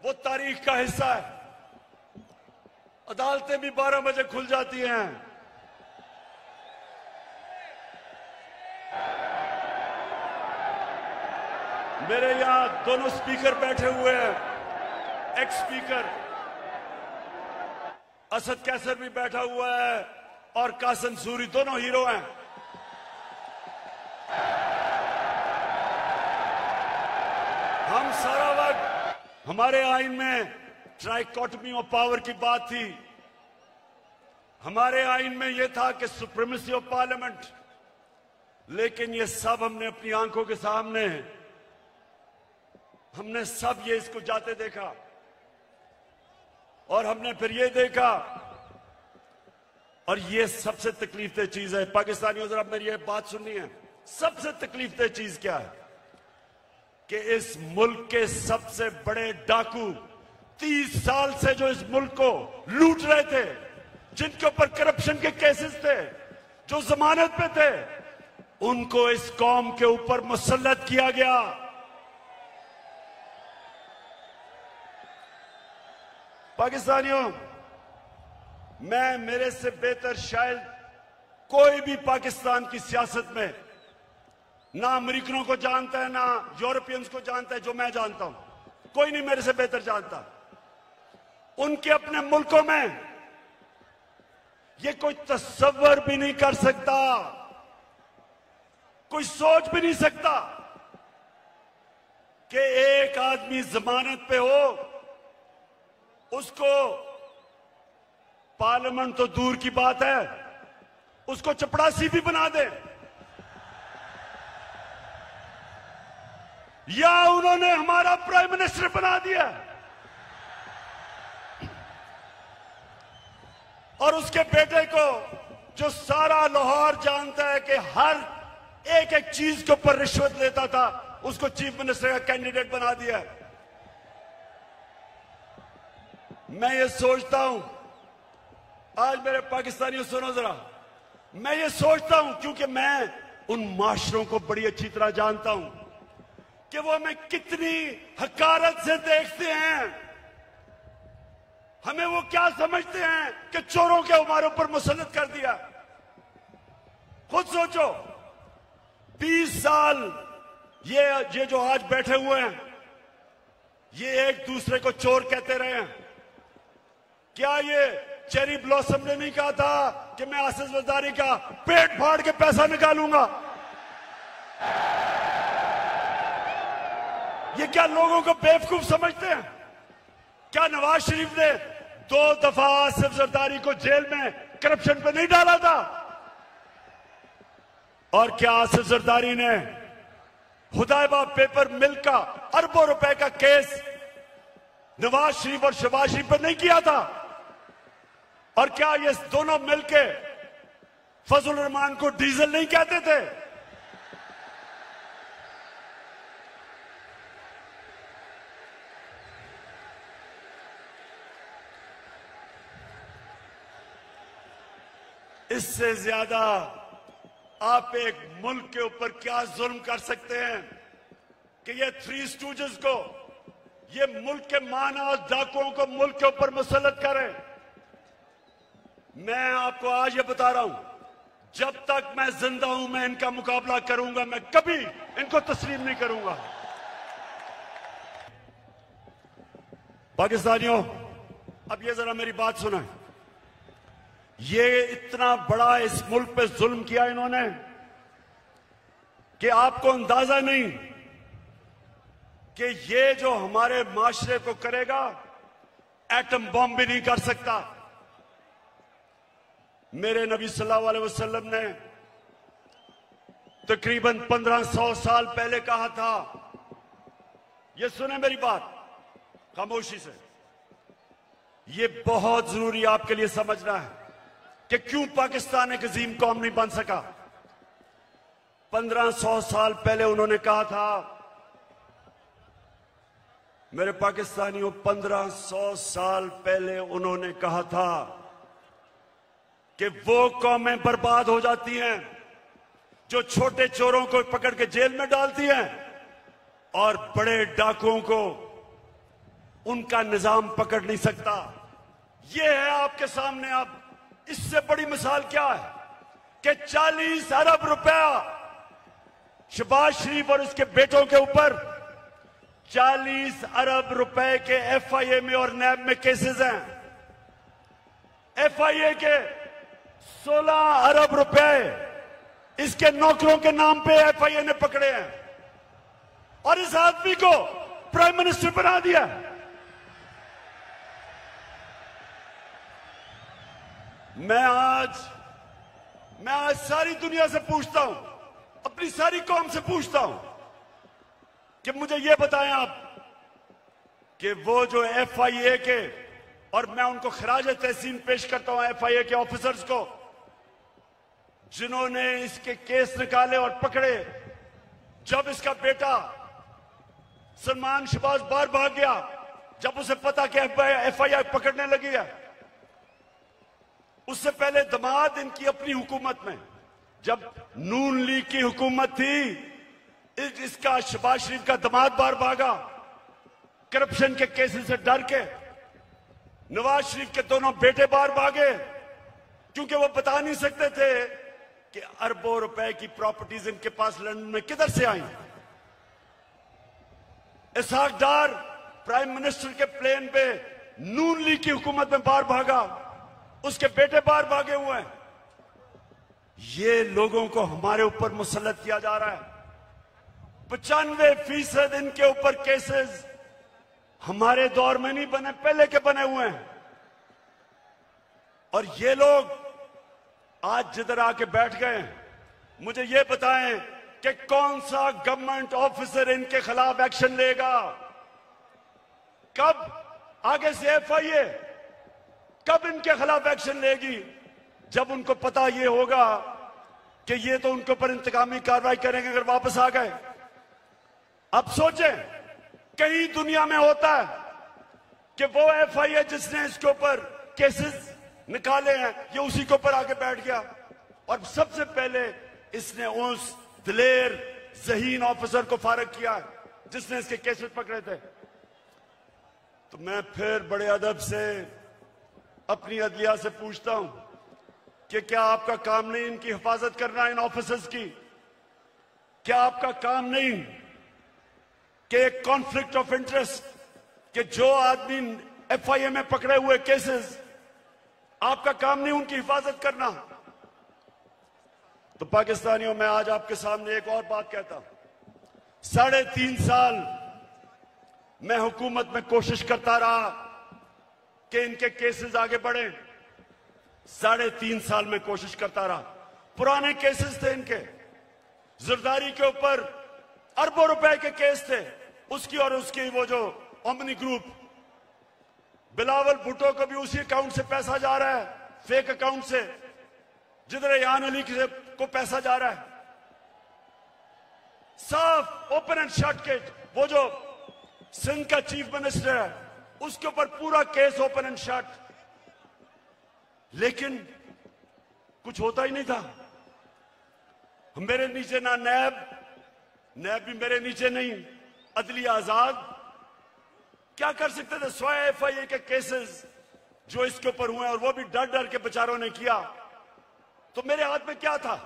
वो तारीख का हिस्सा है। अदालतें भी 12 बजे खुल जाती हैं। मेरे यहां दोनों स्पीकर बैठे हुए हैं, एक्स स्पीकर असद कैसर भी बैठा हुआ है और कासिम सूरी, दोनों हीरो हैं। हम सारा वक्त, हमारे आइन में ट्राइकोटमी ऑफ पावर की बात थी, हमारे आइन में यह था कि सुप्रीमेसी ऑफ पार्लियामेंट, लेकिन ये सब हमने अपनी आंखों के सामने, हमने सब ये इसको जाते देखा और हमने फिर ये देखा। और ये सबसे तकलीफदेह चीज है पाकिस्तानियों, जरा मेरी ये बात सुननी है। सबसे तकलीफदेह चीज क्या है कि इस मुल्क के सबसे बड़े डाकू 30 साल से जो इस मुल्क को लूट रहे थे, जिनके ऊपर करप्शन के केसेस थे, जो जमानत पे थे, उनको इस कौम के ऊपर मुसल्लत किया गया। पाकिस्तानियों, मैं, मेरे से बेहतर शायद कोई भी पाकिस्तान की सियासत में ना अमेरिकनों को जानता है ना यूरोपियंस को जानता है जो मैं जानता हूं। कोई नहीं मेरे से बेहतर जानता। उनके अपने मुल्कों में ये कोई तस्वर भी नहीं कर सकता, कोई सोच भी नहीं सकता कि एक आदमी जमानत पे हो, उसको पार्लियामेंट तो दूर की बात है, उसको चपड़ासी भी बना दे, या उन्होंने हमारा प्राइम मिनिस्टर बना दिया और उसके बेटे को, जो सारा लाहौर जानता है कि हर एक एक चीज के ऊपर रिश्वत लेता था, उसको चीफ मिनिस्टर का कैंडिडेट बना दिया। मैं ये सोचता हूं, आज मेरे पाकिस्तानियों सुनो जरा, मैं ये सोचता हूं क्योंकि मैं उन माशरों को बड़ी अच्छी तरह जानता हूं कि वो हमें कितनी हकारत से देखते हैं, हमें वो क्या समझते हैं कि चोरों के हमारे ऊपर मुसल्लत कर दिया। खुद सोचो, 20 साल ये जो आज बैठे हुए हैं, ये एक दूसरे को चोर कहते रहे हैं। क्या ये चेरी ब्लॉसम ने नहीं कहा था कि मैं आसिफ जरदारी का पेट फाड़ के पैसा निकालूंगा? ये क्या लोगों को बेवकूफ समझते हैं? क्या नवाज शरीफ ने 2 दफा आसिफ जरदारी को जेल में करप्शन पे नहीं डाला था? और क्या आसिफ जरदारी ने हुदैबा पेपर मिल का अरबों रुपए का केस नवाज शरीफ और शहबाज शरीफ पर नहीं किया था? और क्या ये दोनों मिलके फजल रहमान को डीजल नहीं कहते थे? इससे ज्यादा आप एक मुल्क के ऊपर क्या जुल्म कर सकते हैं कि ये 3 स्टूजेस को, ये मुल्क के माना और डाकुओं को मुल्क के ऊपर मुसल्लत करें। मैं आपको आज ये बता रहा हूं, जब तक मैं जिंदा हूं मैं इनका मुकाबला करूंगा, मैं कभी इनको तस्लीम नहीं करूंगा। पाकिस्तानियों, अब ये जरा मेरी बात सुना, ये इतना बड़ा इस मुल्क पे जुल्म किया इन्होंने कि आपको अंदाजा नहीं कि ये जो हमारे माशरे को करेगा, एटम बम भी नहीं कर सकता। मेरे नबी सल्लल्लाहु अलैहि वसल्लम ने तकरीबन 1500 साल पहले कहा था, ये सुने मेरी बात खामोशी से, ये बहुत जरूरी आपके लिए समझना है कि क्यों पाकिस्तान एक अजीम कौम नहीं बन सका। 1500 साल पहले उन्होंने कहा था, मेरे पाकिस्तानियों, 1500 साल पहले उन्होंने कहा था कि वो कौमें बर्बाद हो जाती हैं जो छोटे चोरों को पकड़ के जेल में डालती हैं और बड़े डाकुओं को उनका निजाम पकड़ नहीं सकता। ये है आपके सामने। अब इससे बड़ी मिसाल क्या है कि 40 अरब रुपया शहबाज शरीफ और उसके बेटों के ऊपर 40 अरब रुपए के FIA में और नैब में केसेस हैं। FIA के 16 अरब रुपए इसके नौकरों के नाम पे FIA ने पकड़े हैं और इस आदमी को प्राइम मिनिस्टर बना दिया। मैं आज सारी दुनिया से पूछता हूं, अपनी सारी कौम से पूछता हूं कि मुझे यह बताएं आप कि वो जो FIA के, और मैं उनको खराज तहसीन पेश करता हूं FIA के ऑफिसर्स को, जिन्होंने इसके केस निकाले और पकड़े। जब इसका बेटा सलमान शहबाज बाहर भाग गया, जब उसे पता कि FIA पकड़ने लगी है, उससे पहले दमाद इनकी अपनी हुकूमत में, जब नून लीग की हुकूमत थी, इसका शहबाज शरीफ का दमाद बाहर भागा करप्शन के केसेस से डर के। नवाज शरीफ के दोनों बेटे बाहर भागे क्योंकि वो बता नहीं सकते थे कि अरबों रुपए की प्रॉपर्टीज इनके पास लंदन में किधर से आई। इसहाक डार प्राइम मिनिस्टर के प्लेन पे नून लीग की हुकूमत में बाहर भागा, उसके बेटे बाहर भागे हुए हैं। ये लोगों को हमारे ऊपर मुसल्लत किया जा रहा है। 95% इनके ऊपर केसेस हमारे दौर में नहीं बने, पहले के बने हुए हैं। और ये लोग आज जिधर आके बैठ गए, मुझे ये बताएं कि कौन सा गवर्नमेंट ऑफिसर इनके खिलाफ एक्शन लेगा? कब आगे से एफआईए कब इनके खिलाफ एक्शन लेगी? जब उनको पता ये होगा कि ये तो उनके ऊपर इंतकामी कार्रवाई करेंगे अगर वापस आ गए। अब सोचें, कहीं दुनिया में होता है कि वो एफआईए जिसने इसके ऊपर केसेस निकाले हैं ये उसी के ऊपर आके बैठ गया और सबसे पहले इसने उस दिलेर ज़हीन ऑफिसर को फारग किया है जिसने इसके केसेस पकड़े थे। तो मैं फिर बड़े अदब से अपनी अदलिया से पूछता हूं कि क्या आपका काम नहीं इनकी हिफाजत करना, इन ऑफिसर्स की? क्या आपका काम नहीं कि एक कॉन्फ्लिक्ट ऑफ इंटरेस्ट कि जो आदमी एफआईए में पकड़े हुए केसेस, आपका काम नहीं उनकी हिफाजत करना? तो पाकिस्तानियों, मैं आज आपके सामने एक और बात कहता हूं। 3.5 साल मैं हुकूमत में कोशिश करता रहा कि इनके केसेस आगे बढ़े। 3.5 साल में कोशिश करता रहा। पुराने केसेस थे इनके, जरदारी के ऊपर अरबों रुपए के केस थे, उसकी और उसकी वो जो ओमनी ग्रुप, बिलावल भुट्टो को भी उसी अकाउंट से पैसा जा रहा है, फेक अकाउंट से, जिधर रेहान अली को पैसा जा रहा है। साफ ओपन एंड शट केस। वो जो सिंध का चीफ मिनिस्टर है उसके ऊपर पूरा केस ओपन एंड शट, लेकिन कुछ होता ही नहीं था। मेरे नीचे ना नैब भी मेरे नीचे नहीं, अदलिया आजाद। क्या कर सकते थे? 100 एफआईए के केसेस जो इसके ऊपर हुए और वो भी डर डर के बेचारों ने किया। तो मेरे हाथ में क्या था?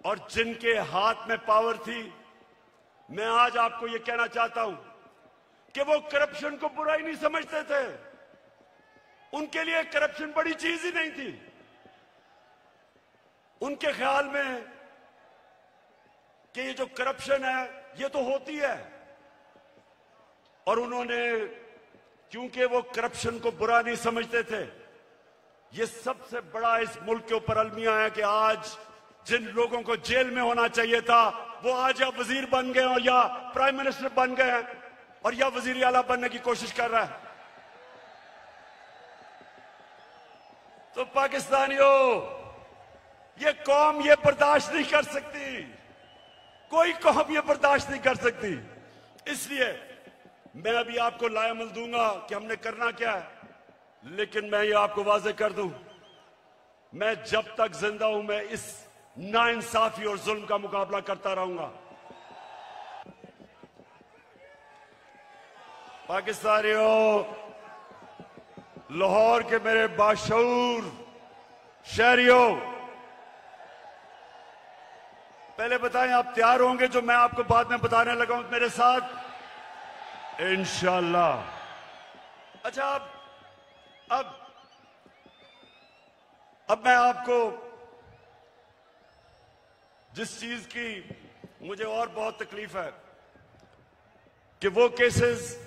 और जिनके हाथ में पावर थी, मैं आज आपको यह कहना चाहता हूं कि वो करप्शन को बुरा ही नहीं समझते थे। उनके लिए करप्शन बड़ी चीज ही नहीं थी। उनके ख्याल में कि ये जो करप्शन है ये तो होती है, और उन्होंने, क्योंकि वो करप्शन को बुरा नहीं समझते थे, ये सबसे बड़ा इस मुल्क के ऊपर अलमिया है कि आज जिन लोगों को जेल में होना चाहिए था वो आज या वजीर बन गए और या प्राइम मिनिस्टर बन गए हैं और या वजीर आला बनने की कोशिश कर रहा है। तो पाकिस्तानियों, ये कौम ये बर्दाश्त नहीं कर सकती, कोई कौम ये बर्दाश्त नहीं कर सकती। इसलिए मैं अभी आपको लायमल दूंगा कि हमने करना क्या है, लेकिन मैं ये आपको वाजे कर दूं, मैं जब तक जिंदा हूं मैं इस नाइंसाफी और जुल्म का मुकाबला करता रहूंगा। पाकिस्तानियों, लाहौर के मेरे बाशऊर शहरियों, पहले बताएं आप तैयार होंगे जो मैं आपको बाद में बताने लगा हूं मेरे साथ? इंशाअल्लाह। अच्छा, अब मैं आपको जिस चीज की मुझे और बहुत तकलीफ है कि वो केसेस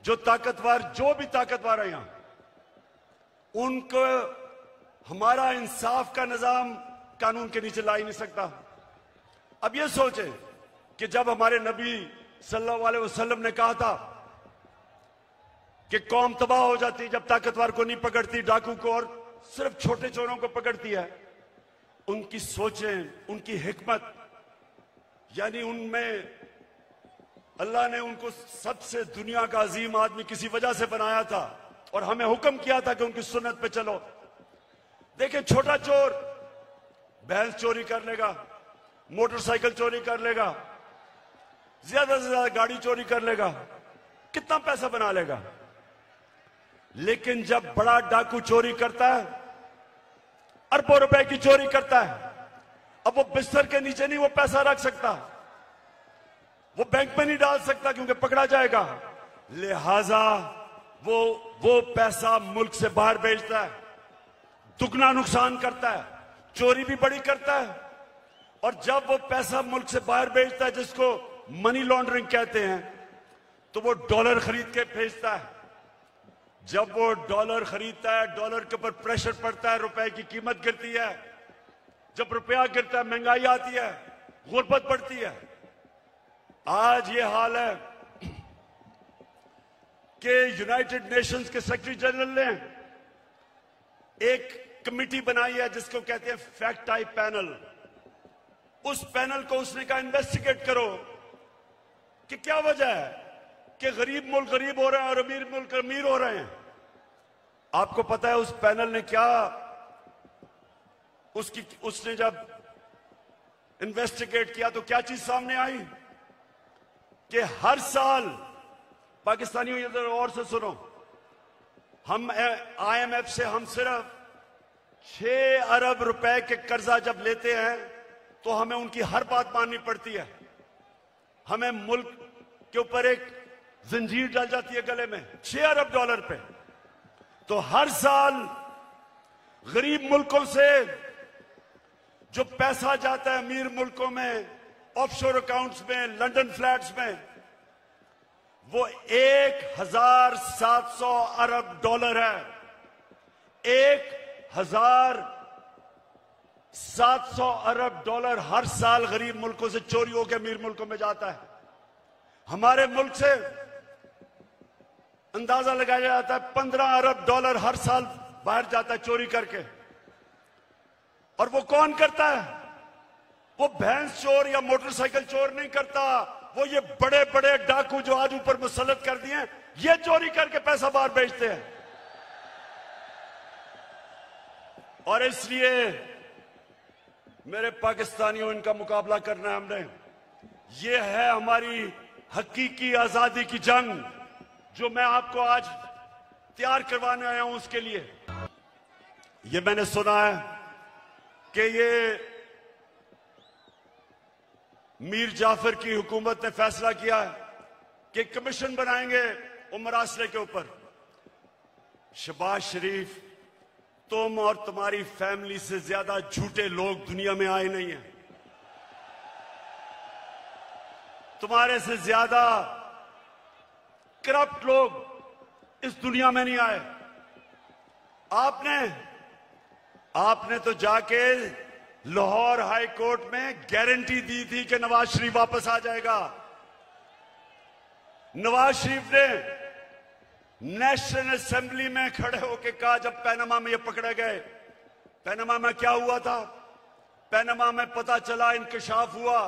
जो भी ताकतवर है यहां, उनको हमारा इंसाफ का निजाम कानून के नीचे ला ही नहीं सकता। अब ये सोचें कि जब हमारे नबी सल्लल्लाहु अलैहि वसल्लम ने कहा था कि कौम तबाह हो जाती जब ताकतवर को नहीं पकड़ती, डाकू को और सिर्फ छोटे चोरों को पकड़ती है, उनकी सोचें, उनकी हिकमत, यानी उनमें अल्लाह ने उनको सबसे दुनिया का अजीम आदमी किसी वजह से बनाया था और हमें हुक्म किया था कि उनकी सुन्नत पे चलो। देखें, छोटा चोर भैंस चोरी कर लेगा, मोटरसाइकिल चोरी कर लेगा, ज्यादा से ज्यादा गाड़ी चोरी कर लेगा, कितना पैसा बना लेगा। लेकिन जब बड़ा डाकू चोरी करता है, अरबों रुपए की चोरी करता है, अब वो बिस्तर के नीचे नहीं वो पैसा रख सकता, वो बैंक में नहीं डाल सकता क्योंकि पकड़ा जाएगा। लिहाजा वो पैसा मुल्क से बाहर भेजता है, दुगना नुकसान करता है, चोरी भी बड़ी करता है। और जब वो पैसा मुल्क से बाहर भेजता है, जिसको मनी लॉन्ड्रिंग कहते हैं, तो वो डॉलर खरीद के भेजता है। जब वो डॉलर खरीदता है, डॉलर के ऊपर प्रेशर पड़ता है, रुपए की कीमत गिरती है। जब रुपया गिरता है, महंगाई आती है, गुर्बत बढ़ती है। आज ये हाल है कि यूनाइटेड नेशंस के सेक्रेटरी जनरल ने एक कमेटी बनाई है जिसको कहते हैं फैक्ट टाइप पैनल। उस पैनल को उसने कहा इन्वेस्टिगेट करो कि क्या वजह है कि गरीब मुल्क गरीब हो रहे हैं और अमीर मुल्क अमीर हो रहे हैं। आपको पता है उस पैनल ने क्या, उसने जब इन्वेस्टिगेट किया तो क्या चीज सामने आई कि हर साल, पाकिस्तानियों इधर और से सुनो, हम IMF से हम सिर्फ 6 अरब रुपए के कर्जा जब लेते हैं तो हमें उनकी हर बात माननी पड़ती है। हमें मुल्क के ऊपर एक जंजीर डल जाती है गले में, 6 अरब डॉलर पे। तो हर साल गरीब मुल्कों से जो पैसा जाता है अमीर मुल्कों में, ऑफशोर अकाउंट्स में, लंदन फ्लैट्स में, वो 1700 अरब डॉलर है। 1700 अरब डॉलर हर साल गरीब मुल्कों से चोरी होकर अमीर मुल्कों में जाता है। हमारे मुल्क से अंदाजा लगाया जाता है 15 अरब डॉलर हर साल बाहर जाता है चोरी करके। और वो कौन करता है? वो भैंस चोर या मोटरसाइकिल चोर नहीं करता, वो ये बड़े बड़े डाकू जो आज ऊपर मुसल्लत कर दिए हैं, ये चोरी करके पैसा बाहर भेजते हैं। और इसलिए मेरे पाकिस्तानियों, इनका मुकाबला करना है हमने। ये है हमारी हकीकी आजादी की जंग जो मैं आपको आज तैयार करवाने आया हूं। उसके लिए ये मैंने सुना है कि ये मीर जाफर की हुकूमत ने फैसला किया है कि कमीशन बनाएंगे उमर आसरे के ऊपर। शहबाज शरीफ, तुम और तुम्हारी फैमिली से ज्यादा झूठे लोग दुनिया में आए नहीं हैं। तुम्हारे से ज्यादा करप्ट लोग इस दुनिया में नहीं आए। आपने तो जाके लाहौर हाई कोर्ट में गारंटी दी थी कि नवाज शरीफ वापस आ जाएगा। नवाज शरीफ ने नेशनल असेंबली में खड़े होकर कहा, जब पैनामा में ये पकड़े गए, पैनामा में क्या हुआ था? पैनामा में पता चला, इंकशाफ हुआ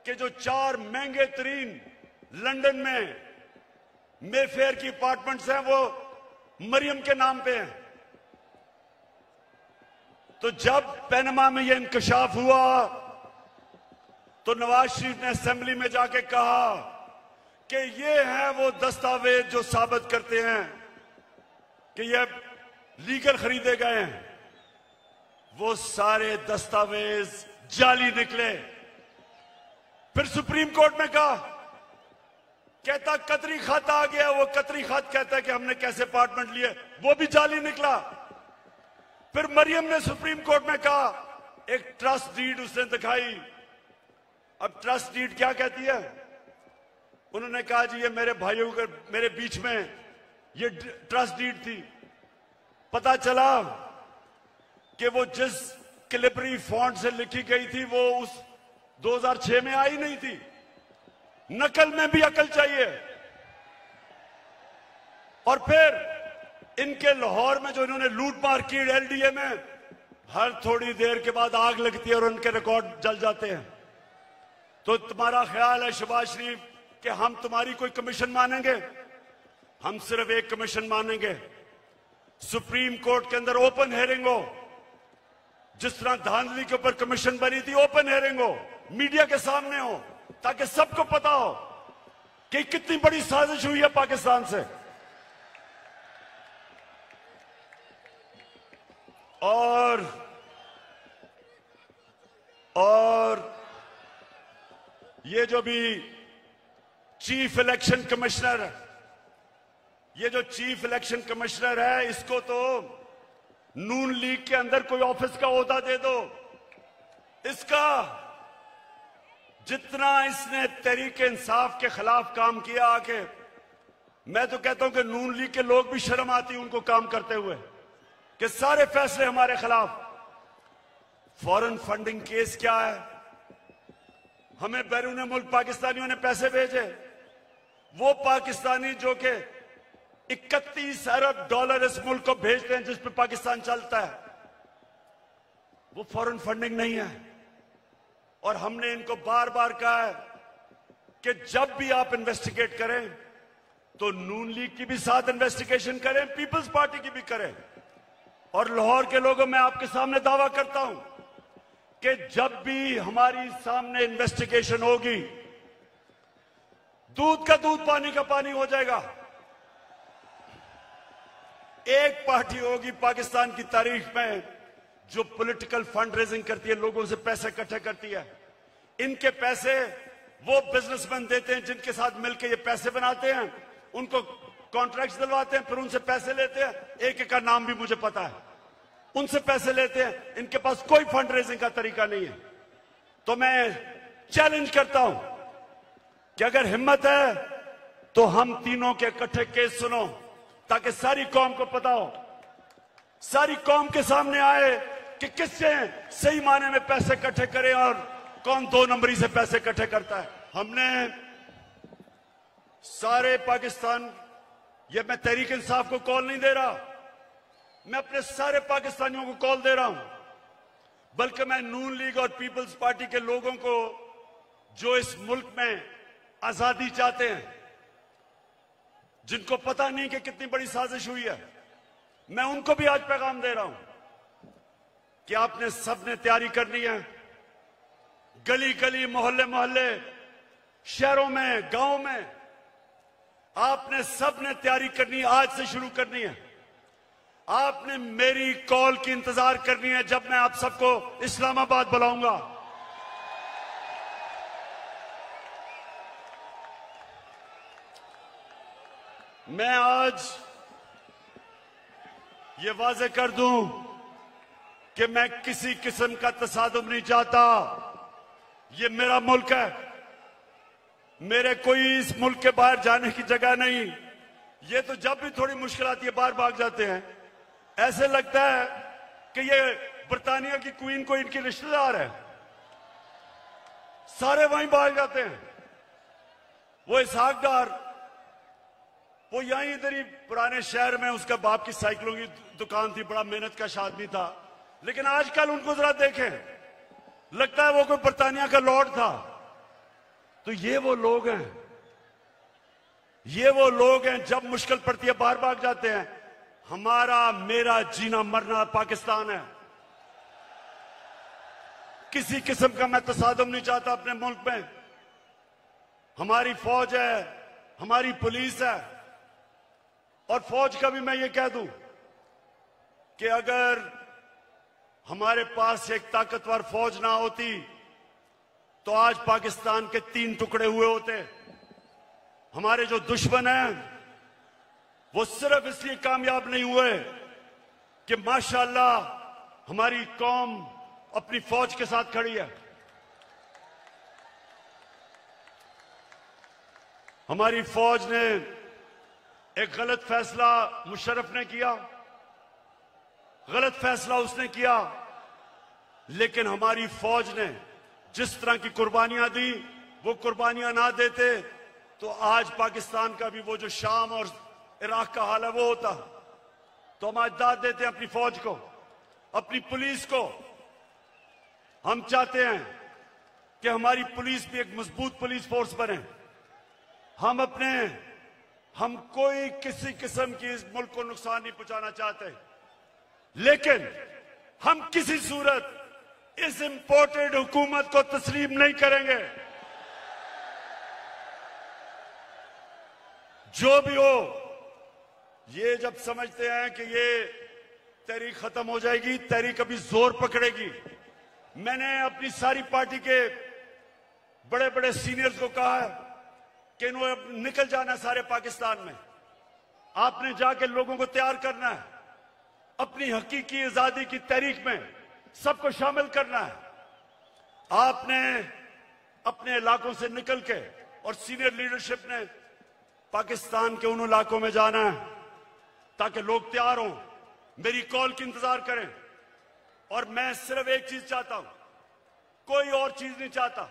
कि जो 4 महंगे तरीन लंदन में मेफेयर की अपार्टमेंट्स हैं वो मरियम के नाम पे हैं। तो जब पैनामा में ये इंकशाफ हुआ तो नवाज शरीफ ने असेंबली में जाके कहा कि ये है वो दस्तावेज जो साबित करते हैं कि ये लीगल खरीदे गए हैं। वो सारे दस्तावेज जाली निकले। फिर सुप्रीम कोर्ट में कहा, कहता कतरी खत आ गया। वो कतरी खत कहता है कि हमने कैसे अपार्टमेंट लिए, वो भी जाली निकला। फिर मरियम ने सुप्रीम कोर्ट में कहा, एक ट्रस्ट डीड उसने दिखाई। अब ट्रस्ट डीड क्या कहती है? उन्होंने कहा जी ये मेरे भाइयों के मेरे बीच में ये ट्रस्ट डीड थी। पता चला कि वो जिस कैलिबरी फॉन्ट से लिखी गई थी वो उस 2006 में आई नहीं थी। नकल में भी अकल चाहिए। और फिर इनके लाहौर में जो इन्होंने लूट मार की LDA में, हर थोड़ी देर के बाद आग लगती है और उनके रिकॉर्ड जल जाते हैं। तो तुम्हारा ख्याल है शहबाज शरीफ कि हम तुम्हारी कोई कमीशन मानेंगे? हम सिर्फ एक कमीशन मानेंगे, सुप्रीम कोर्ट के अंदर ओपन हेयरिंग हो। जिस तरह धांधली के ऊपर कमीशन बनी थी, ओपन हेयरिंग हो, मीडिया के सामने हो, ताकि सबको पता हो कि कितनी बड़ी साजिश हुई है पाकिस्तान से। और ये जो भी चीफ इलेक्शन कमिश्नर है, ये जो चीफ इलेक्शन कमिश्नर है, इसको तो नून लीग के अंदर कोई ऑफिस का ओहदा दे दो। इसका जितना इसने तहरीक इंसाफ के खिलाफ काम किया, आके मैं तो कहता हूं कि नून लीग के लोग भी शर्म आती है उनको काम करते हुए कि सारे फैसले हमारे खिलाफ। फॉरेन फंडिंग केस क्या है? हमें बैरून मुल्क पाकिस्तानियों ने पैसे भेजे, वो पाकिस्तानी जो कि 31 अरब डॉलर इस मुल्क को भेजते हैं जिस पे पाकिस्तान चलता है, वो फॉरेन फंडिंग नहीं है। और हमने इनको बार बार कहा है कि जब भी आप इन्वेस्टिगेट करें तो नून लीग की भी साथ इन्वेस्टिगेशन करें, पीपल्स पार्टी की भी करें। और लाहौर के लोगों, मैं आपके सामने दावा करता हूं कि जब भी हमारी सामने इन्वेस्टिगेशन होगी, दूध का दूध पानी का पानी हो जाएगा। एक पार्टी होगी पाकिस्तान की तारीख में जो पॉलिटिकल फंड रेजिंग करती है, लोगों से पैसे इकट्ठे करती है। इनके पैसे वो बिजनेसमैन देते हैं जिनके साथ मिलकर ये पैसे बनाते हैं, उनको कॉन्ट्रैक्ट्स दिलवाते हैं, फिर उनसे पैसे लेते हैं। एक एक का नाम भी मुझे पता है, उनसे पैसे लेते हैं। इनके पास कोई फंड रेजिंग का तरीका नहीं है। तो मैं चैलेंज करता हूं कि अगर हिम्मत है तो हम तीनों के इकट्ठे केस सुनो, ताकि सारी कौम को पता हो, सारी कौम के सामने आए कि किससे सही माने में पैसे इकट्ठे करें और कौन 2 नंबरी से पैसे इकट्ठे करता है। हमने सारे पाकिस्तान, ये मैं तहरीक इंसाफ को कॉल नहीं दे रहा, मैं अपने सारे पाकिस्तानियों को कॉल दे रहा हूं, बल्कि मैं नून लीग और पीपल्स पार्टी के लोगों को जो इस मुल्क में आजादी चाहते हैं, जिनको पता नहीं कि कितनी बड़ी साजिश हुई है, मैं उनको भी आज पैगाम दे रहा हूं कि आपने सबने तैयारी करनी है। गली गली, मोहल्ले मोहल्ले, शहरों में, गांवों में आपने सबने तैयारी करनी है, आज से शुरू करनी है। आपने मेरी कॉल की इंतजार करनी है जब मैं आप सबको इस्लामाबाद बुलाऊंगा। मैं आज ये वाजे कर दूं कि मैं किसी किस्म का तसादुम नहीं चाहता। ये मेरा मुल्क है, मेरे कोई इस मुल्क के बाहर जाने की जगह नहीं। ये तो जब भी थोड़ी मुश्किल आती है बाहर भाग जाते हैं। ऐसे लगता है कि ये बर्तानिया की क्वीन को इनके रिश्तेदार है, सारे वहीं भाग जाते हैं। वो इसहाक डार, वो यहीं इधर ही पुराने शहर में, उसका बाप की साइकिलों की दुकान थी, बड़ा मेहनत का आदमी था, लेकिन आजकल उनको जरा देखें, लगता है वो कोई बर्तानिया का लॉर्ड था। तो ये वो लोग हैं, ये वो लोग हैं जब मुश्किल पड़ती है बाहर भाग जाते हैं। हमारा मेरा जीना मरना पाकिस्तान है। किसी किस्म का मैं तसादुम नहीं चाहता अपने मुल्क में। हमारी फौज है, हमारी पुलिस है, और फौज का भी मैं ये कह दूं कि अगर हमारे पास एक ताकतवर फौज ना होती तो आज पाकिस्तान के 3 टुकड़े हुए होते। हमारे जो दुश्मन हैं वो सिर्फ इसलिए कामयाब नहीं हुए कि माशाअल्लाह हमारी कौम अपनी फौज के साथ खड़ी है। हमारी फौज ने एक गलत फैसला मुशर्रफ ने किया, गलत फैसला उसने किया, लेकिन हमारी फौज ने जिस तरह की कुर्बानियां दी, वो कुर्बानियां ना देते तो आज पाकिस्तान का भी वो जो शाम और इराक का हाल है वो होता। तो हम आज दाद देते हैं अपनी फौज को, अपनी पुलिस को। हम चाहते हैं कि हमारी पुलिस भी एक मजबूत पुलिस फोर्स बने। हम कोई किसी किस्म की इस मुल्क को नुकसान नहीं पहुंचाना चाहते, लेकिन हम किसी सूरत इस इंपोर्टेड हुकूमत को तस्लीम नहीं करेंगे। जो भी हो, ये जब समझते हैं कि ये तहरीक खत्म हो जाएगी, तहरीक अभी जोर पकड़ेगी। मैंने अपनी सारी पार्टी के बड़े बड़े सीनियर्स को कहा है कि इन्होंने निकल जाना है सारे पाकिस्तान में। आपने जाके लोगों को तैयार करना है, अपनी हकीकी आजादी की तहरीक में सबको शामिल करना है। आपने अपने इलाकों से निकल के, और सीनियर लीडरशिप ने पाकिस्तान के उन इलाकों में जाना है ताकि लोग तैयार हों, मेरी कॉल की इंतजार करें। और मैं सिर्फ एक चीज चाहता हूं, कोई और चीज नहीं चाहता।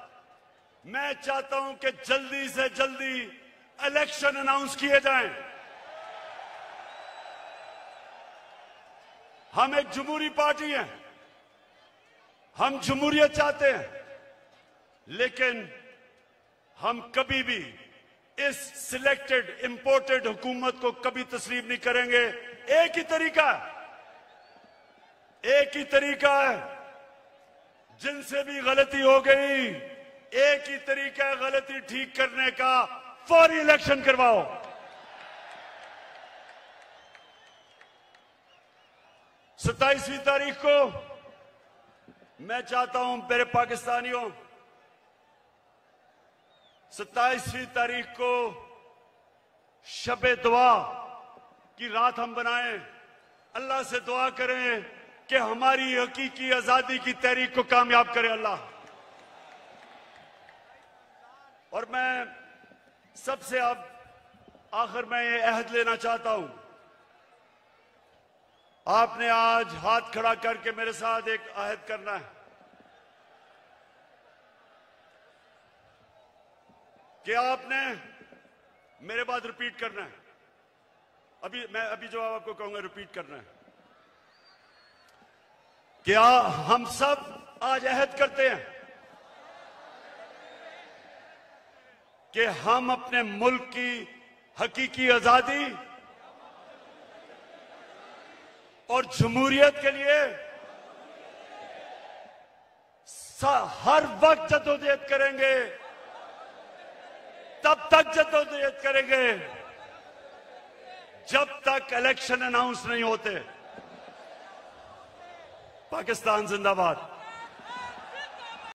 मैं चाहता हूं कि जल्दी से जल्दी इलेक्शन अनाउंस किए जाएं। हम एक जमहूरी पार्टी हैं, हम जमहूरियत चाहते हैं, लेकिन हम कभी भी इस सिलेक्टेड इंपोर्टेड हुकूमत को कभी तस्लीम नहीं करेंगे। एक ही तरीका है, एक ही तरीका है, जिनसे भी गलती हो गई, एक ही तरीका है गलती ठीक करने का, फौरी इलेक्शन करवाओ। सत्ताईसवीं तारीख को मैं चाहता हूं मेरे पाकिस्तानियों, 27वीं तारीख को शबे दुआ की रात हम बनाएं, अल्लाह से दुआ करें कि हमारी हकीकी आजादी की तहरीक को कामयाब करे अल्लाह। और मैं सबसे अब आखिर में ये अहद लेना चाहता हूं, आपने आज हाथ खड़ा करके मेरे साथ एक अहद करना है कि आपने मेरे बाद रिपीट करना है। अभी जवाब आपको कहूंगा, रिपीट करना है। क्या हम सब आज अहद करते हैं कि हम अपने मुल्क की हकीकी आजादी और जमहूरियत के लिए हर वक्त जद्दोजहद करेंगे, तब तक जद्दोजहद करेंगे जब तक इलेक्शन अनाउंस नहीं होते। पाकिस्तान जिंदाबाद।